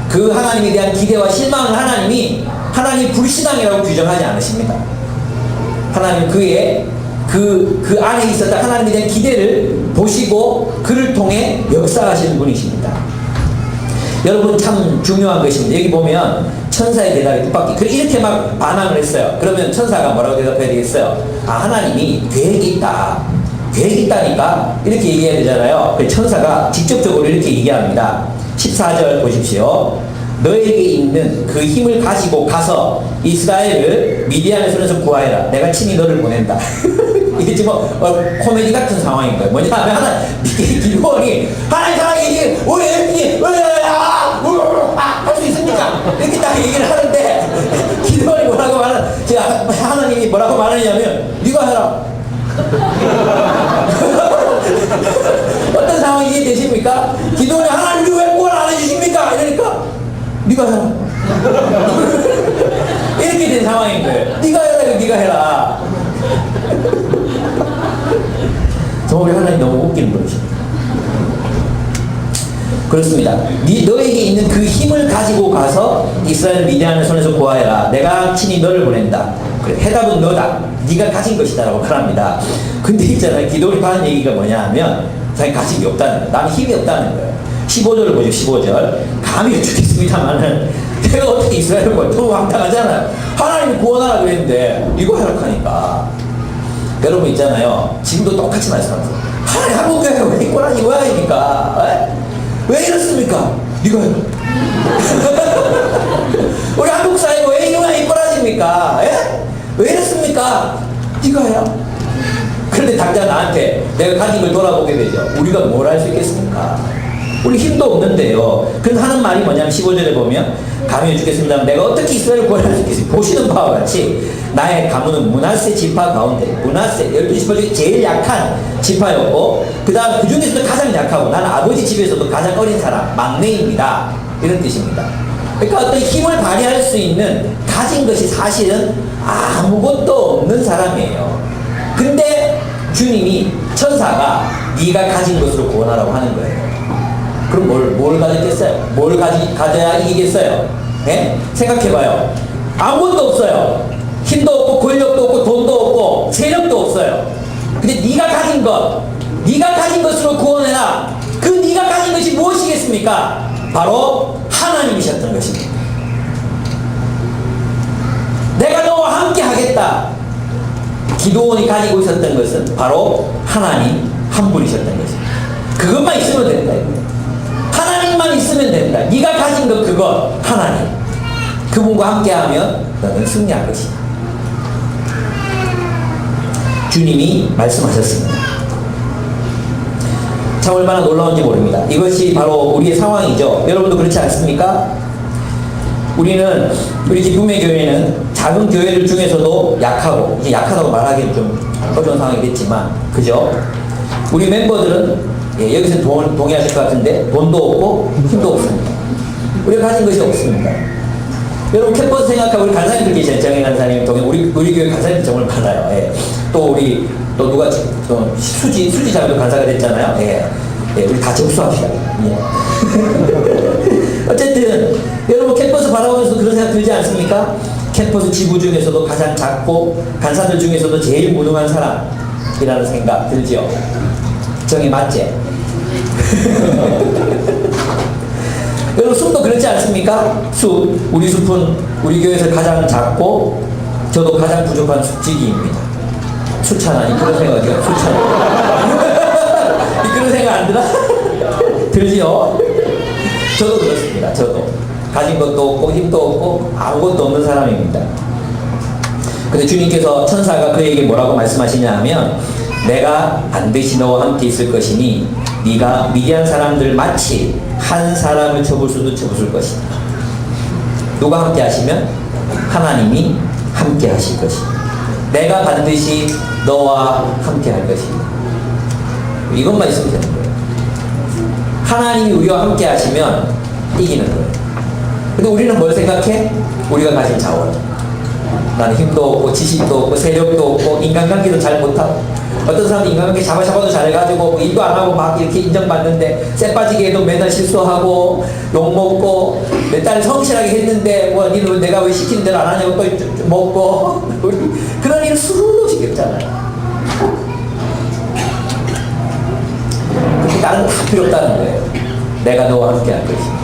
그 하나님에 대한 기대와 실망을 하나님이 불신앙이라고 규정하지 않으십니다. 하나님 그 안에 있었던 하나님에 대한 기대를 보시고 그를 통해 역사하시는 분이십니다. 여러분, 참 중요한 것입니다. 여기 보면 천사의 대답이 뜻밖의 이렇게 막 반항을 했어요. 그러면 천사가 뭐라고 대답해야 되겠어요? 하나님이 계획이 있다니까 이렇게 얘기해야 되잖아요. 천사가 직접적으로 이렇게 얘기합니다. 14절 보십시오. 너에게 있는 그 힘을 가지고 가서 이스라엘을 미디안의 손에서 구하여라. 내가 친히 너를 보낸다. 이게 지금 코미디 같은 상황인 거예요. 뭐냐면 기도원이 하나님 살아계시 할 수 있습니까? 이렇게 딱 얘기를 하는데 기도원이 하나님이 뭐라고 말하냐면 네가 해라. 어떤 상황이 이해되십니까? 기도원이 하나님이 왜 뭘 안 해주십니까? 이러니까 네가 해라. 이렇게 된 상황인 거예요. 네가 해라, 네가 해라. 정말 하나님 너무 웃기는 분이십니다. 그렇습니다. 너에게 있는 그 힘을 가지고 가서 이스라엘 미디안의 손에서 구하여라. 내가 친히 너를 보낸다. 그래, 해답은 너다. 네가 가진 것이다 라고 말합니다. 근데 있잖아요, 기도원이 하는 얘기가 뭐냐 하면 자기 가진 게 없다는 거예요. 나는 힘이 없다는 거예요. 15절을 보죠. 15절. 감히 죽겠습니다만은 내가 어떻게 이스라엘을 구해? 너무 황당하잖아요. 하나님이 구원하라 그랬는데 이거 하라고 하니까. 여러분 있잖아요, 지금도 똑같이 말씀하세요. 하나님 한국교회가 왜 이거라니 뭐야니까? 왜 이렇습니까? 네가 해라. 우리 한국 사회가 왜 이거야 이거라십니까? 왜 이렇습니까? 네가 해라. 그런데 당장 나한테 내가 가진 걸 돌아보게 되죠. 우리가 뭘 할 수 있겠습니까? 우리 힘도 없는데요. 그래서 하는 말이 뭐냐면 15절에 보면 감히 죽겠습니다. 내가 어떻게 이스라엘을 구원할 수 있겠습니까? 보시는 바와 같이 나의 가문은 므낫세 지파 가운데 므낫세 12지파 중에 제일 약한 지파였고 그 다음 그 중에서도 가장 약하고 나는 아버지 집에서도 가장 어린 사람 막내입니다. 이런 뜻입니다. 그러니까 어떤 힘을 발휘할 수 있는 가진 것이 사실은 아무것도 없는 사람이에요. 근데 주님이 천사가 네가 가진 것으로 구원하라고 하는 거예요. 그럼 뭘 가졌겠어요? 뭘 가져야 이기겠어요? 네? 생각해봐요. 아무것도 없어요. 힘도 없고 권력도 없고 돈도 없고 세력도 없어요. 근데 네가 가진 것으로 구원해라. 그 네가 가진 것이 무엇이겠습니까? 바로 하나님이셨던 것입니다. 내가 너와 함께 하겠다. 기도원이 가지고 있었던 것은 바로 하나님 한 분이셨던 것입니다. 그것만 있으면 된다. 하나님만 있으면 된다. 네가 가진 것 그것 하나님. 그분과 함께하면 너는 승리할 것이다. 주님이 말씀하셨습니다. 참 얼마나 놀라운지 모릅니다. 이것이 바로 우리의 상황이죠. 여러분도 그렇지 않습니까? 우리 기쁨의 교회는 작은 교회들 중에서도 약하고, 이제 약하다고 말하기는 좀 어려운 상황이겠지만, 그죠? 우리 멤버들은 여기서 동의하실 것 같은데 돈도 없고 힘도 없습니다. 우리가 가진 것이 없습니다. 여러분 캠퍼스 생각하고 우리 간사님들 계시잖아요. 정혜 간사님, 우리 교회 간사님들 정말 많아요. 또 누가 수지 자매도 간사가 됐잖아요. 우리 다 접수합시다. 어쨌든 여러분 캠퍼스 바라보면서 그런 생각 들지 않습니까? 캠퍼스 지부 중에서도 가장 작고 간사들 중에서도 제일 무능한 사람이라는 생각 들지요. 정이 맞지? 여러분 숲도 그렇지 않습니까? 우리 숲은 우리 교회에서 가장 작고 저도 가장 부족한 숲지기입니다. 수찬하니 그런 생각이요. 그런 생각 안 드나? 들지요? 저도 그렇습니다. 저도 가진 것도 없고 힘도 없고 아무것도 없는 사람입니다. 근데 주님께서 천사가 그에게 뭐라고 말씀하시냐 하면 내가 반드시 너와 함께 있을 것이니 네가 미디안 사람들 마치 한 사람을 쳐볼 수도 쳐부술 것이다. 누가 함께 하시면? 하나님이 함께 하실 것이다. 내가 반드시 너와 함께 할 것이다. 이것만 있으면 되는 거예요. 하나님이 우리와 함께 하시면 이기는 거예요. 근데 우리는 뭘 생각해? 우리가 가진 자원. 나는 힘도 없고 지식도 없고 세력도 없고 인간관계도 잘 못하고, 어떤 사람은 인간관계 샤바샤바도 잘해가지고 뭐 일도 안 하고 막 이렇게 인정받는데 쎄 빠지게 해도 맨날 실수하고 욕먹고 내 딸 성실하게 했는데 뭐 니는 내가 왜 시키는 대로 안 하냐고 또 먹고 그런 일을 수도 없이 겪잖아요. 그렇게 다른 거 다 필요 없다는 거예요. 내가 너와 함께 할 것이다.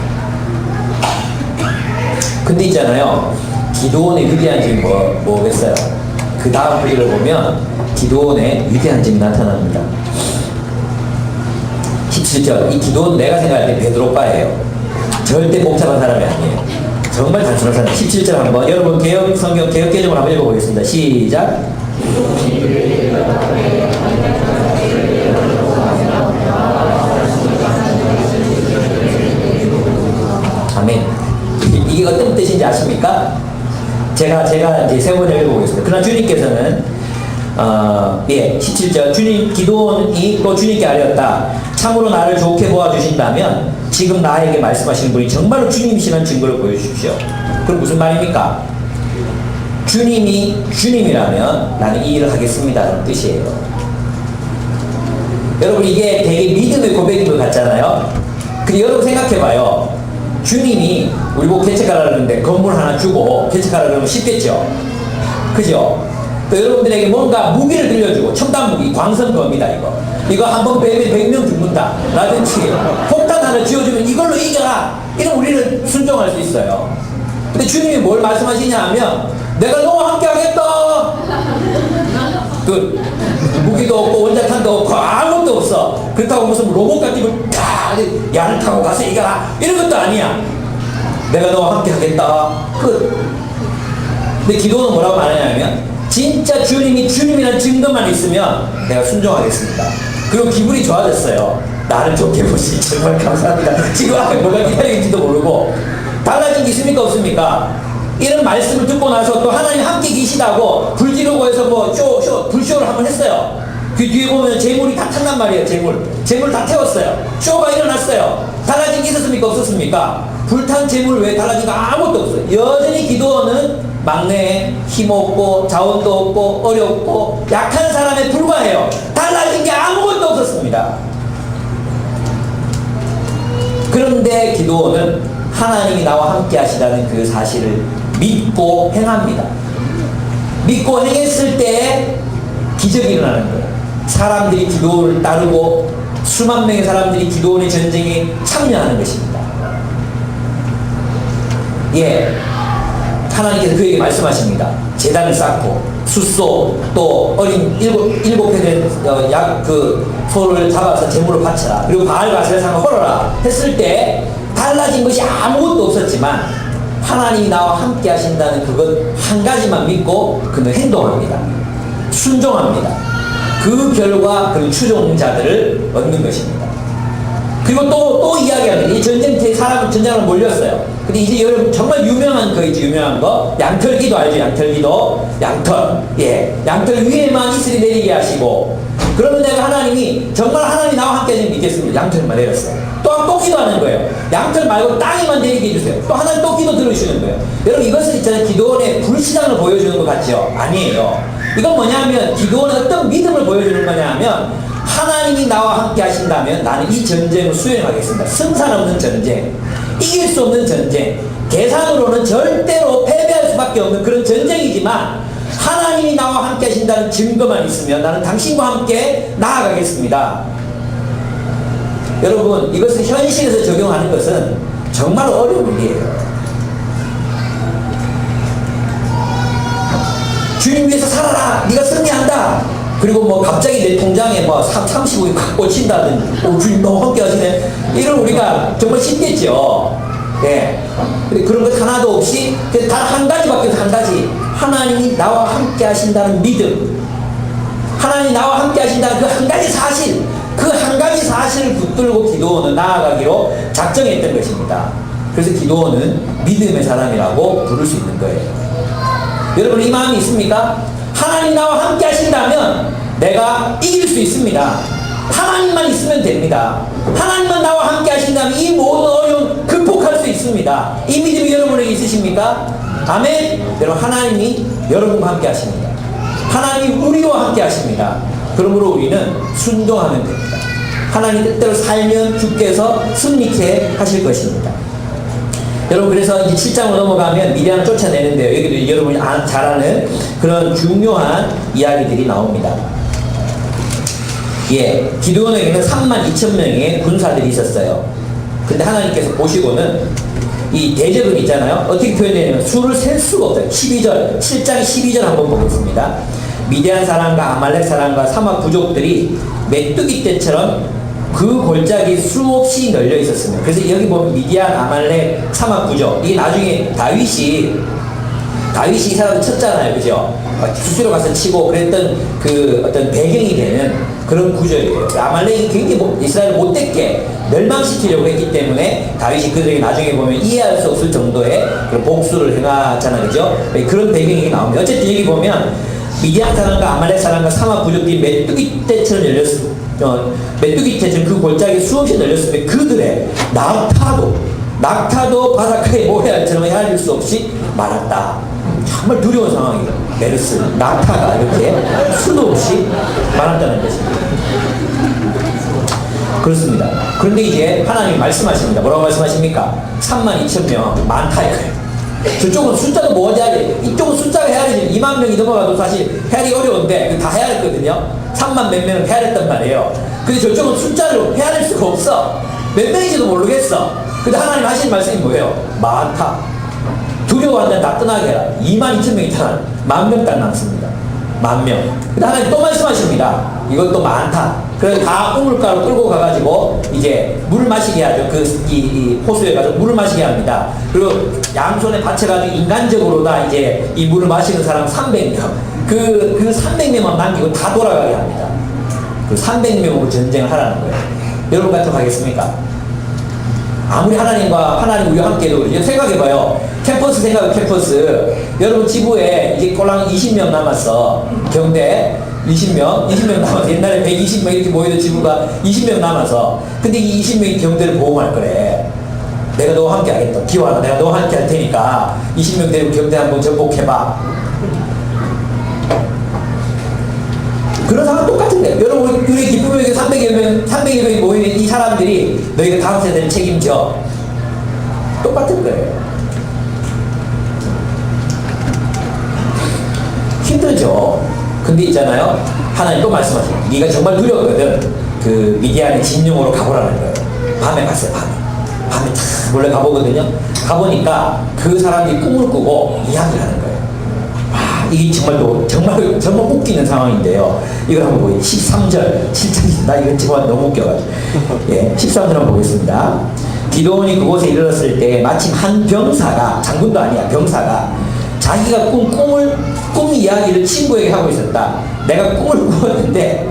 근데 있잖아요, 기도원의 위대한 점이 뭐겠어요? 그 다음 구절을 보면 기도원의 위대한 점이 나타납니다. 17절. 이 기도원 내가 생각할 때 베드로 오빠예요. 절대 복잡한 사람이 아니에요. 정말 단순한 사람. 17절 한번 여러분 성경 개역 개정을 한번 읽어보겠습니다. 시작. 아멘. 이게 어떤 뜻인지 아십니까? 제가 이제 세 번째 읽어보겠습니다. 그러나 주님께서는 17절 주님 기도원이 또 주님께 아뢰었다. 참으로 나를 좋게 보아주신다면 지금 나에게 말씀하시는 분이 정말로 주님이시라는 증거를 보여주십시오. 그럼 무슨 말입니까? 주님이 주님이라면 나는 이 일을 하겠습니다라는 뜻이에요. 여러분, 이게 되게 믿음의 고백인 것 같잖아요. 근데 여러분 생각해봐요. 주님이 우리 보고 개척하라 그러는데 건물 하나 주고 개척하라 그러면 쉽겠죠? 그죠? 또 여러분들에게 뭔가 무기를 들려주고, 첨단 무기, 광선검이다 이거 한번 빼면 100명 죽는다 라든지 폭탄 하나 쥐어주면 이걸로 이겨라, 이런 우리는 순종할 수 있어요. 근데 주님이 뭘 말씀하시냐 하면 내가 너와 함께 하겠다. 그 무기도 없고 원자탄도 없고 아무것도 없어. 그렇다고 무슨 로봇 같은 걸 야를 타고 가서 이겨라 이런 것도 아니야. 내가 너와 함께 하겠다. 근데 기도는 뭐라고 말하냐면 진짜 주님이 주님이라는 증거만 있으면 내가 순종하겠습니다. 그리고 기분이 좋아졌어요. 나를 좋게 보시 정말 감사합니다. 지금 앞에 뭐가 기다리는지도 모르고. 달라진 게 있습니까 없습니까? 이런 말씀을 듣고 나서 또 하나님 함께 계시다고 불 지르고 해서 뭐 불쇼를 한번 했어요. 그 뒤에 보면 재물이 다 탔단 말이에요. 재물 다 태웠어요. 쇼가 일어났어요. 달라진 게 있었습니까 없었습니까? 불탄 재물 외에 달라진 거 아무것도 없어요. 여전히 기도원은 막내에 힘없고 자원도 없고 어렵고 약한 사람에 불과해요. 달라진 게 아무것도 없었습니다. 그런데 기도원은 하나님이 나와 함께 하시다는 그 사실을 믿고 행합니다. 믿고 행했을 때 기적이 일어나는 거예요. 사람들이 기도원을 따르고 수만 명의 사람들이 기도원의 전쟁에 참여하는 것입니다. 하나님께서 그에게 말씀하십니다. 제단을 쌓고 숫소 또 어린 일곱 회된 소를 잡아서 제물을 바쳐라. 그리고 바알과 세상을 헐어라 했을 때 달라진 것이 아무것도 없었지만 하나님이 나와 함께 하신다는 그것 한 가지만 믿고 그는 행동합니다. 순종합니다. 그 결과 그 추종자들을 얻는 것입니다. 그리고 또 이야기합니다. 이 전쟁으로 몰렸어요. 근데 이제 여러분 정말 유명한 거 양털기도 알죠? 양털. 양털 위에만 이슬이 내리게 하시고, 그러면 내가 정말 하나님이 나와 함께 하시면 믿겠습니다. 양털만 내렸어요. 또 기도하는 거예요. 양털 말고 땅에만 내리게 해주세요. 또 하나님 또 기도 들으시는 거예요. 여러분 이것은 있잖아요. 기도원의 불신앙을 보여주는 것 같죠? 아니에요. 이건 뭐냐면 기도원의 어떤 믿음을 보여주는 거냐면 하나님이 나와 함께 하신다면 나는 이 전쟁을 수행하겠습니다. 승산 없는 전쟁, 이길 수 없는 전쟁, 계산으로는 절대로 패배할 수밖에 없는 그런 전쟁이지만 하나님이 나와 함께 하신다는 증거만 있으면 나는 당신과 함께 나아가겠습니다. 여러분 이것을 현실에서 적용하는 것은 정말 어려운 일이에요. 주님 위해서 살아라, 네가 승리한다. 그리고 뭐 갑자기 내 통장에 뭐 35이 확 꽂힌다든지 주님 너무 함께 하시네, 이런 우리가 정말 쉽겠죠. 근데 그런 것 하나도 없이 단 한 가지밖에 없어요. 한 가지. 하나님이 나와 함께 하신다는 믿음, 하나님이 나와 함께 하신다는 그 한 가지 사실, 그 한 가지 사실을 붙들고 기드온은 나아가기로 작정했던 것입니다. 그래서 기드온은 믿음의 사람이라고 부를 수 있는 거예요. 여러분 이 마음이 있습니까? 하나님 나와 함께 하신다면 내가 이길 수 있습니다. 하나님만 있으면 됩니다. 하나님만 나와 함께 하신다면 이 모든 어려움 극복할 수 있습니다. 이 믿음이 여러분에게 있으십니까? 아멘. 여러분 하나님이 여러분과 함께 하십니다. 하나님이 우리와 함께 하십니다. 그러므로 우리는 순종하면 됩니다. 하나님 뜻대로 살면 주께서 승리케 하실 것입니다. 여러분 그래서 이제 7장으로 넘어가면 미디안을 쫓아내는데요. 여기도 여러분이 잘 아는 그런 중요한 이야기들이 나옵니다. 예, 기드온에게는 32,000명의 군사들이 있었어요. 근데 하나님께서 보시고는 이 대적은 있잖아요. 어떻게 표현되냐면 수를 셀 수가 없어요. 12절, 7장 12절 한번 보겠습니다. 미디안 사람과 아말렉 사람과 사막 부족들이 메뚜기 떼처럼 그 골짜기 수없이 널려 있었습니다. 그래서 여기 보면 미디안, 아말렉, 사막 부족, 이게 나중에 다윗이 이 사람을 쳤잖아요. 그죠? 수시로 가서 치고 그랬던 그 어떤 배경이 되는 그런 구절이에요. 아말렉이 굉장히 이스라엘을 못됐게 멸망시키려고 했기 때문에 다윗이 그들에게 나중에 보면 이해할 수 없을 정도의 그런 복수를 행하잖아요. 그죠? 그런 배경이 나옵니다. 어쨌든 여기 보면 미디안 사람과 아말렉 사람과 사막 부족들이 메뚜기 떼처럼 열렸습니다. 메뚜기 떼처럼 그 골짜기에 수없이 열렸으면 그들의 낙타도 바닷가에 모래알처럼 헤아릴 수 없이 말았다. 정말 두려운 상황이에요. 메르스, 낙타가 이렇게 수도 없이 말았다는 것입니다. 그렇습니다. 그런데 이제 하나님이 말씀하십니다. 뭐라고 말씀하십니까? 32,000명 많다 이거예요. 저쪽은 숫자도 뭐하지? 이쪽은 숫자가 헤아리지 2만 명이 넘어가도 사실 헤아리기 어려운데 다 헤아렸거든요. 3만 몇 명을 헤아렸단 말이에요. 근데 저쪽은 숫자를 헤아릴 수가 없어. 몇 명인지도 모르겠어. 근데 하나님 하시는 말씀이 뭐예요? 많다. 두려워한다 따뜻하게 해라. 22,000명이 있잖아. 10,000명 딱 남습니다. 10,000명. 근데 하나님 또 말씀하십니다. 이것도 많다. 그래서 다 우물가로 끌고 가가지고 이제 물을 마시게 하죠. 이 호수에 가서 물을 마시게 합니다. 그리고 양손에 받쳐가지고 인간적으로 다 이제 이 물을 마시는 사람 300명. 그 300명만 남기고 다 돌아가게 합니다. 그 300명으로 전쟁을 하라는 거예요. 여러분 같으면 하겠습니까? 아무리 하나님 우리와 함께 해도 생각해봐요. 캠퍼스 캠퍼스. 여러분 지부에 이제 꼴랑 20명 남았어. 경대 20명 남아서 옛날에 120명 이렇게 모이던 지부가 20명 남아서 근데 이 20명이 경대를 보호할 거래. 내가 너와 함께 하겠다. 기와라. 내가 너와 함께 할 테니까 20명 데리고 경대 한번 정복해봐. 그런 상황 똑같은데 여러분 우리 기쁨에게 300여 명이 모이는 이 사람들이 너희가 다음 세대를 책임져. 똑같은 거예요. 힘들죠. 근데 있잖아요. 하나님 또 말씀하세요. 네가 정말 두려웠거든. 그 미디안의 진영으로 가보라는 거예요. 밤에 갔어요. 밤에 탁 몰래 가보거든요. 가보니까 그 사람들이 꿈을 꾸고 이야기를 하는 거예요. 와, 이게 정말 웃기는 상황인데요. 이걸 한번 보세요. 13절 7절이 나 이거 정말 너무 웃겨가지고. 예, 13절 한번 보겠습니다. 기드온이 그곳에 이르렀을 때 마침 한 병사가, 장군도 아니야, 병사가 자기가 꿈 이야기를 친구에게 하고 있었다. 내가 꿈을 꾸었는데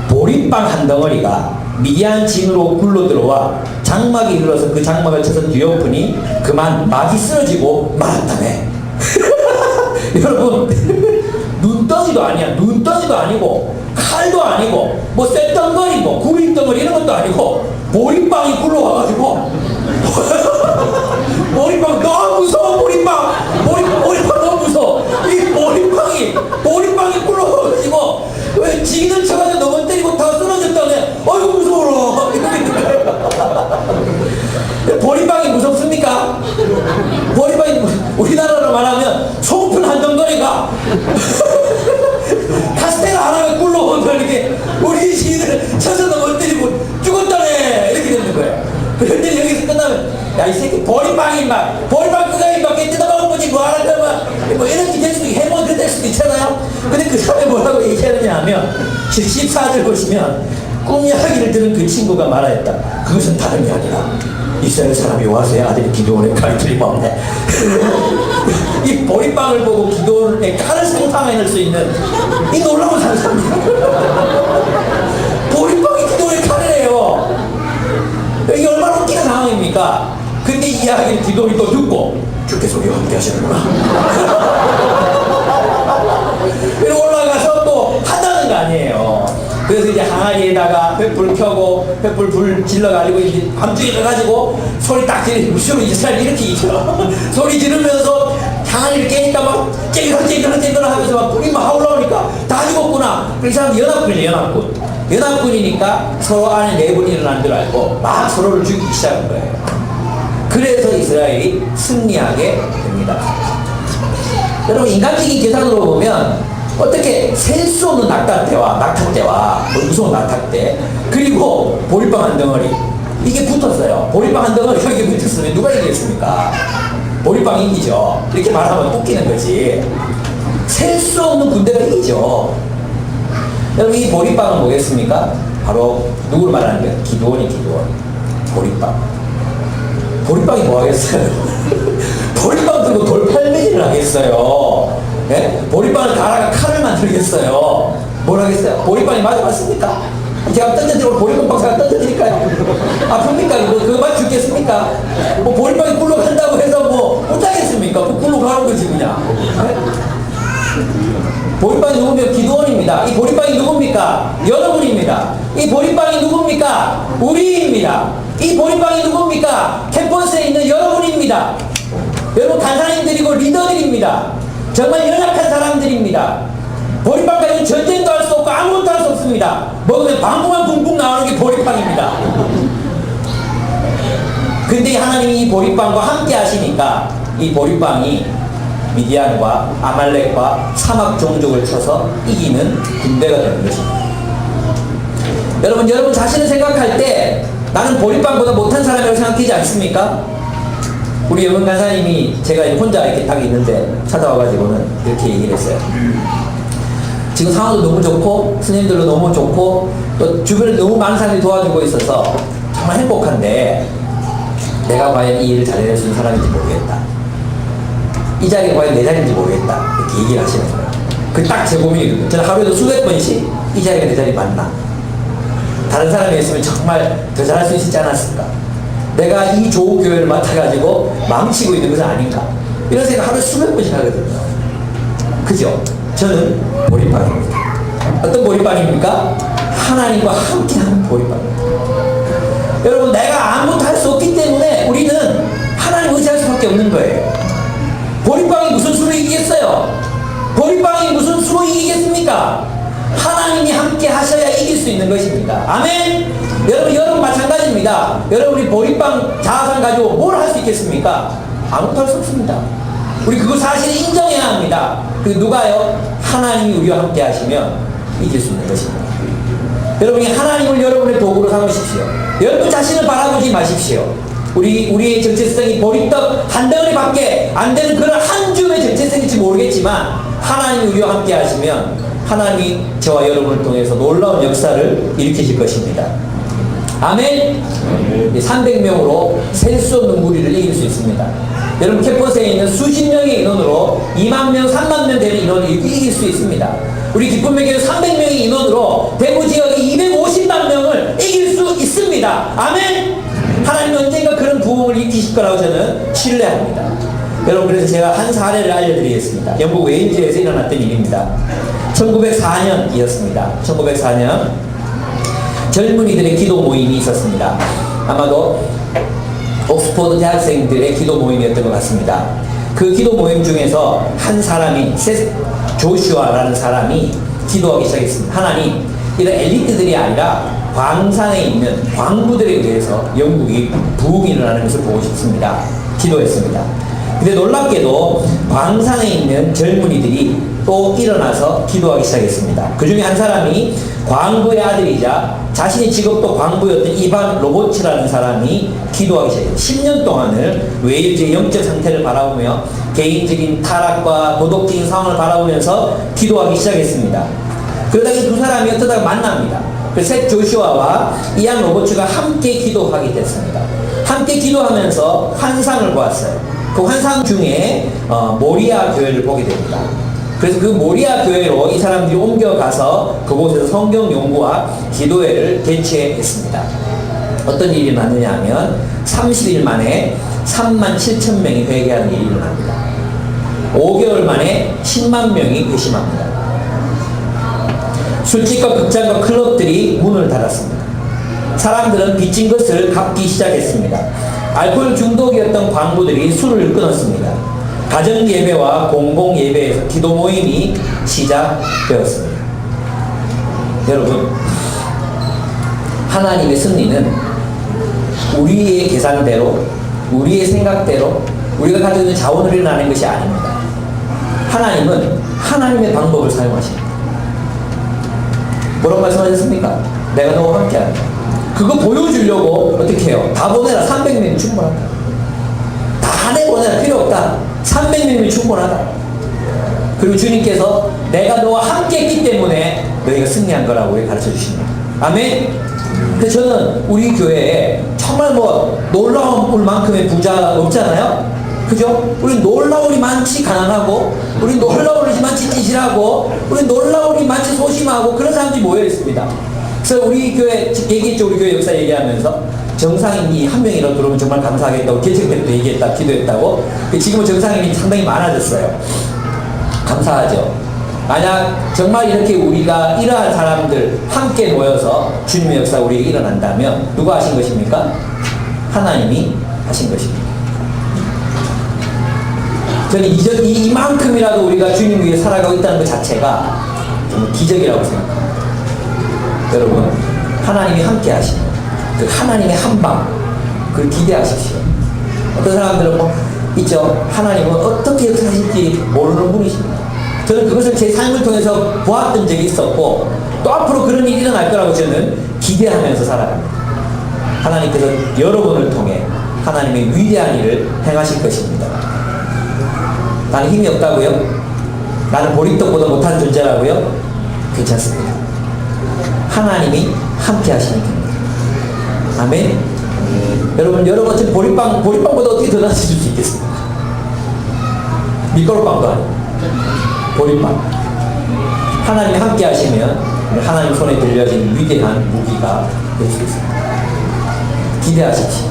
보리빵 한 덩어리가 미디안 진으로 굴러 들어와 장막이 이르러서 그 장막을 쳐서 뒤엎으니 그만 막이 쓰러지고 말았다네. 여러분 눈덩이도 아니야. 눈덩이도 아니고 칼도 아니고 뭐 쇳덩어리 뭐 구릿덩어리 이런 것도 아니고 보리빵이 굴러와가지고 보리빵 너무 무서워. 보리빵 너무 무서워. 이 보리빵이 굴러와가지고 왜 지기는 쳐가지고 너무 때리고 다 쓰러졌다네. 어이구 무서워라. 보리빵이 무섭습니까? 보리빵이 우리나라로 말하면 소금 한 덩어리가 카스테라 하나가 굴러오면 이렇게 우리 지기들 쳐서 너무 때리고 죽었다네 이렇게 되는 거예요. 그런데 여기서 끝나면 야 이 새끼 보리빵 끄가이 밖에 뜯어먹은 거지 뭐 하는 거야 뭐 이렇게 될 수도 해본 될 수도 있잖아요. 근데 그 사람이 뭐라고 얘기하느냐 하면 14절 보시면 꿈 이야기를 들은 그 친구가 말하였다. 그것은 다름이 아니라 이스라엘 사람이 와서의 아들이 기드온의 칼이 틀림없네. 이 보리빵을 보고 기드온의 칼을 상상해낼 수 있는 이 놀라운 상상입니다. 보리빵이 기드온의 칼 상황입니까? 근데 이 이야기를 기도원이 또 듣고 주께서 우리와 함께 하시는구나. 그리고 올라가서 또 한다는 거 아니에요. 그래서 이제 항아리에다가 횃불 켜고 횃불 불 질러가지고 이제 밤중에 가가지고 소리 딱 지르고 무시로 이제 살 이렇게 있죠. 소리 지르면서 항아리를 깨니까 막 쨍그라 하면서 막 불이 막 올라오니까 다 죽었구나. 그 사람 연합군이니까 서로 안에 내분이 일어난 줄 알고 막 서로를 죽이기 시작한 거예요. 그래서 이스라엘이 승리하게 됩니다. 여러분, 인간적인 계산으로 보면 어떻게 셀 수 없는 낙타떼와 무서운 낙타떼, 그리고 보리빵 한 덩어리, 이게 붙었어요. 보리빵 한 덩어리가 이게 붙었으면 누가 이기겠습니까? 보리빵 이기죠. 이렇게 말하면 웃기는 거지. 셀 수 없는 군대가 이기죠. 여러분, 이 보리빵은 뭐겠습니까? 바로 누구를 말하는 거예요? 기드온이. 보리빵이 뭐 하겠어요? 보리빵 들고 돌팔매질을 하겠어요. 네? 보리빵을 갈아가 칼을 만들겠어요. 뭘 하겠어요? 보리빵이 맞아봤습니까? 제가 던져드리고 보리빵 박사가 던져드릴까요? 아픕니까? 그거 맞 죽겠습니까? 뭐 보리빵이 굴러간다고 해서 뭐 못하겠습니까? 굴러가는 거지 그냥. 네? 보리빵이 누구면 기드온입니다. 이 보리빵이 누굽니까? 여러분입니다. 이 보리빵이 누굽니까? 우리입니다. 이 보리빵이 누굽니까? 캠퍼스에 있는 여러분입니다. 여러분 간사님들이고 리더들입니다. 정말 연약한 사람들입니다. 보리빵까지는 전쟁도 할 수 없고 아무것도 할 수 없습니다. 먹으면 방구만 붕붕 나오는 게 보리빵입니다. 근데 하나님이 이 보리빵과 함께 하시니까 이 보리빵이 미디안과 아말렉과 사막 종족을 쳐서 이기는 군대가 되는 것입니다. 여러분 자신을 생각할 때 나는 보리빵보다 못한 사람이라고 생각되지 않습니까? 우리 영은 간사님이 제가 혼자 이렇게 딱 있는데 찾아와가지고는 이렇게 얘기를 했어요. 지금 상황도 너무 좋고 스님들도 너무 좋고 또 주변에 너무 많은 사람들이 도와주고 있어서 정말 행복한데 내가 과연 이 일을 잘해낼 수 있는 사람인지 모르겠다. 이 자리가 과연 내 자리인지 모르겠다. 이렇게 얘기를 하시는 거예요. 그 딱 제 고민이거든요. 저는 하루에도 수백 번씩 이 자리가 내 자리 맞나? 다른 사람이 있으면 정말 더 잘할 수 있지 않았을까? 내가 이 좋은 교회를 맡아가지고 망치고 있는 것은 아닌가? 이런 생각 하루에 수백 번씩 하거든요. 그죠? 저는 보리빵입니다. 어떤 보리빵입니까? 하나님과 함께하는 보리빵입니다. 여러분, 내가 아무것도 할 수 없기 때문에 우리는 하나님 의지할 수밖에 없는 거예요. 보리빵이 무슨 수로 이기겠어요? 보리빵이 무슨 수로 이기겠습니까? 하나님이 함께 하셔야 이길 수 있는 것입니다. 아멘? 여러분 마찬가지입니다. 여러분이 보리빵 자아상 가지고 뭘 할 수 있겠습니까? 아무것도 할 수 없습니다. 우리 그거 사실 인정해야 합니다. 그 누가요? 하나님이 우리와 함께 하시면 이길 수 있는 것입니다. 여러분이 하나님을 여러분의 도구로 삼으십시오. 여러분 자신을 바라보지 마십시오. 우리의 정체성이 보리떡 한 덩어리밖에 안 되는 그런 한 줌의 정체성일지 모르겠지만 하나님이 우리와 함께 하시면 하나님이 저와 여러분을 통해서 놀라운 역사를 일으키실 것입니다. 아멘. 300명으로 셀 수 없는 무리를 이길 수 있습니다. 여러분 캠퍼스에 있는 수십 명의 인원으로 2만 명, 3만 명 되는 인원을 이길 수 있습니다. 우리 기쁨의 교회 300명의 인원으로 대구 지역의 250만 명을 이길 수 있습니다. 아멘. 하나님은 언젠가 그런 부흥을 일으키실 거라고 저는 신뢰합니다. 여러분, 그래서 제가 한 사례를 알려드리겠습니다. 영국 웨일즈에서 일어났던 일입니다. 1904년이었습니다. 1904년 젊은이들의 기도 모임이 있었습니다. 아마도 옥스퍼드 대학생들의 기도 모임이었던 것 같습니다. 그 기도 모임 중에서 한 사람이 조슈아라는 사람이 기도하기 시작했습니다. 하나님, 이런 엘리트들이 아니라 광산에 있는 광부들에 의해서 영국이 부흥이 일어나는 것을 보고 싶습니다. 기도했습니다. 근데 놀랍게도 광산에 있는 젊은이들이 또 일어나서 기도하기 시작했습니다. 그 중에 한 사람이 광부의 아들이자 자신의 직업도 광부였던 이반 로버츠라는 사람이 기도하기 시작했습니다. 10년 동안을 웨일즈의 영적 상태를 바라보며 개인적인 타락과 도덕적인 상황을 바라보면서 기도하기 시작했습니다. 그러다 이 두 사람이 어쩌다가 만납니다. 셋 조슈아와 이안 로버츠가 함께 기도하게 됐습니다. 함께 기도하면서 환상을 보았어요. 그 환상 중에 모리아 교회를 보게 됩니다. 그래서 그 모리아 교회로 이 사람들이 옮겨가서 그곳에서 성경 연구와 기도회를 개최했습니다. 어떤 일이 일어났느냐 하면 30일 만에 37,000명이 회개하는 일이 일어납니다. 5개월 만에 10만 명이 회심합니다. 술집과 극장과 클럽들이 문을 닫았습니다. 사람들은 빚진 것을 갚기 시작했습니다. 알코올 중독이었던 광부들이 술을 끊었습니다. 가정 예배와 공공 예배에서 기도 모임이 시작되었습니다. 여러분, 하나님의 승리는 우리의 계산대로, 우리의 생각대로, 우리가 가지고 있는 자원으로 일어나는 것이 아닙니다. 하나님은 하나님의 방법을 사용하십니다. 뭐라고 말씀하셨습니까? 내가 너와 함께한다. 그거 보여주려고 어떻게 해요? 다 보내라. 300명이 충분하다. 다 내보내라. 필요 없다. 300명이 충분하다. 그리고 주님께서 내가 너와 함께 했기 때문에 너희가 승리한 거라고 가르쳐 주십니다. 아멘. 그래서 저는 우리 교회에 정말 뭐 놀라울 만큼의 부자가 없잖아요. 그죠? 우리 놀라울이 많지 가난하고, 우리 놀라울이 많지 찌질하고, 우리 놀라울이 많지 소심하고, 그런 사람들이 모여 있습니다. 그래서 우리 교회 얘기했죠. 우리 교회 역사 얘기하면서 정상인이 한 명이라도 들어오면 정말 감사하겠다고 개척 때도 얘기했다, 기도했다고. 지금은 정상인이 상당히 많아졌어요. 감사하죠. 만약 정말 이렇게 우리가 이러한 사람들 함께 모여서 주님의 역사가 우리에게 일어난다면 누가 하신 것입니까? 하나님이 하신 것입니다. 저는 이만큼이라도 우리가 주님 위해 살아가고 있다는 것 자체가 정말 기적이라고 생각합니다. 여러분, 하나님이 함께 하시는 그 하나님의 한방, 그걸 기대하십시오. 어떤 사람들은 뭐 있죠. 하나님은 어떻게 역사하실지 모르는 분이십니다. 저는 그것을 제 삶을 통해서 보았던 적이 있었고, 또 앞으로 그런 일이 일어날 거라고 저는 기대하면서 살아갑니다. 하나님께서 여러분을 통해 하나님의 위대한 일을 행하실 것입니다. 나는 힘이 없다고요? 나는 보리떡보다 못한 존재라고요? 괜찮습니다. 하나님이 함께 하시는 겁니다. 아멘. 여러분 같은 보리빵보다 어떻게 더 나아질 수 있겠습니까? 밀가루빵도 아니고 보리빵. 하나님이 함께 하시면 하나님 손에 들려진 위대한 무기가 될 수 있습니다. 기대하십시오.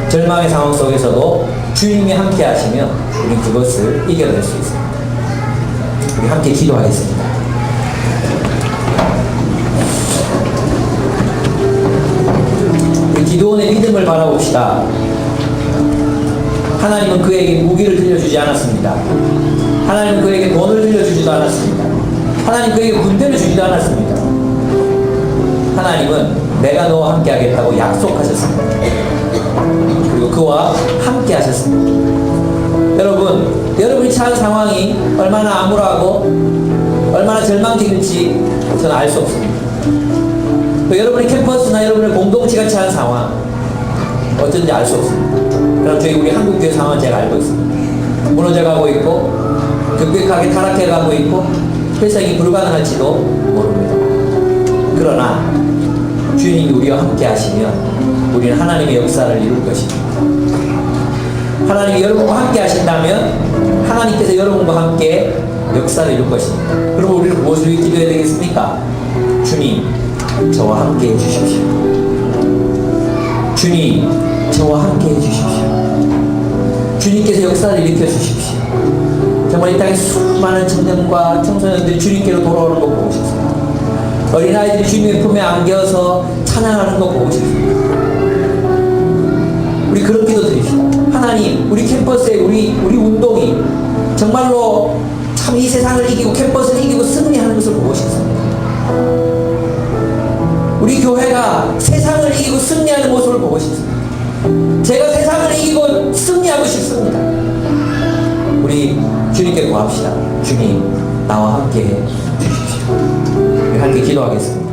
절망의 상황 속에서도 주님이 함께 하시면 우리 그것을 이겨낼 수 있습니다. 우리 함께 기도하겠습니다. 우리 기도원의 믿음을 바라봅시다. 하나님은 그에게 무기를 들려주지 않았습니다. 하나님은 그에게 돈을 들려주지도 않았습니다. 하나님 그에게 군대를 주지도 않았습니다. 하나님은 내가 너와 함께 하겠다고 약속하셨습니다. 그리고 그와 함께 하셨습니다. 여러분이 처한 상황이 얼마나 암울하고 얼마나 절망적일지 저는 알 수 없습니다. 또 여러분의 캠퍼스나 여러분의 공동체가 처한 상황 어쩐지 알 수 없습니다. 그럼 우리 한국교회 상황은 제가 알고 있습니다. 무너져가고 있고 급격하게 타락해가고 있고 회생이 불가능할지도 모릅니다. 그러나 주님이 우리와 함께 하시면 우리는 하나님의 역사를 이룰 것입니다. 하나님이 여러분과 함께 하신다면 하나님께서 여러분과 함께 역사를 이룰 것입니다. 그럼 우리는 무엇을 기도해야 되겠습니까? 주님, 저와 함께 해주십시오. 주님, 저와 함께 해주십시오. 주님께서 역사를 일으켜 주십시오. 정말 이 땅에 수많은 청년과 청소년들이 주님께로 돌아오는 것 보고 싶습니다. 어린아이들이 주님의 품에 안겨서 찬양하는 거 보고 싶습니다. 우리 그런 기도 드립시다. 하나님, 우리 캠퍼스에 우리 운동이 정말로 참 이 세상을 이기고 캠퍼스를 이기고 승리하는 것을 보고 싶습니다. 우리 교회가 세상을 이기고 승리하는 모습을 보고 싶습니다. 제가 세상을 이기고 승리하고 싶습니다. 우리 주님께 구합시다. 주님, 나와 함께 해 주십시오. 우리 함께 기도하겠습니다.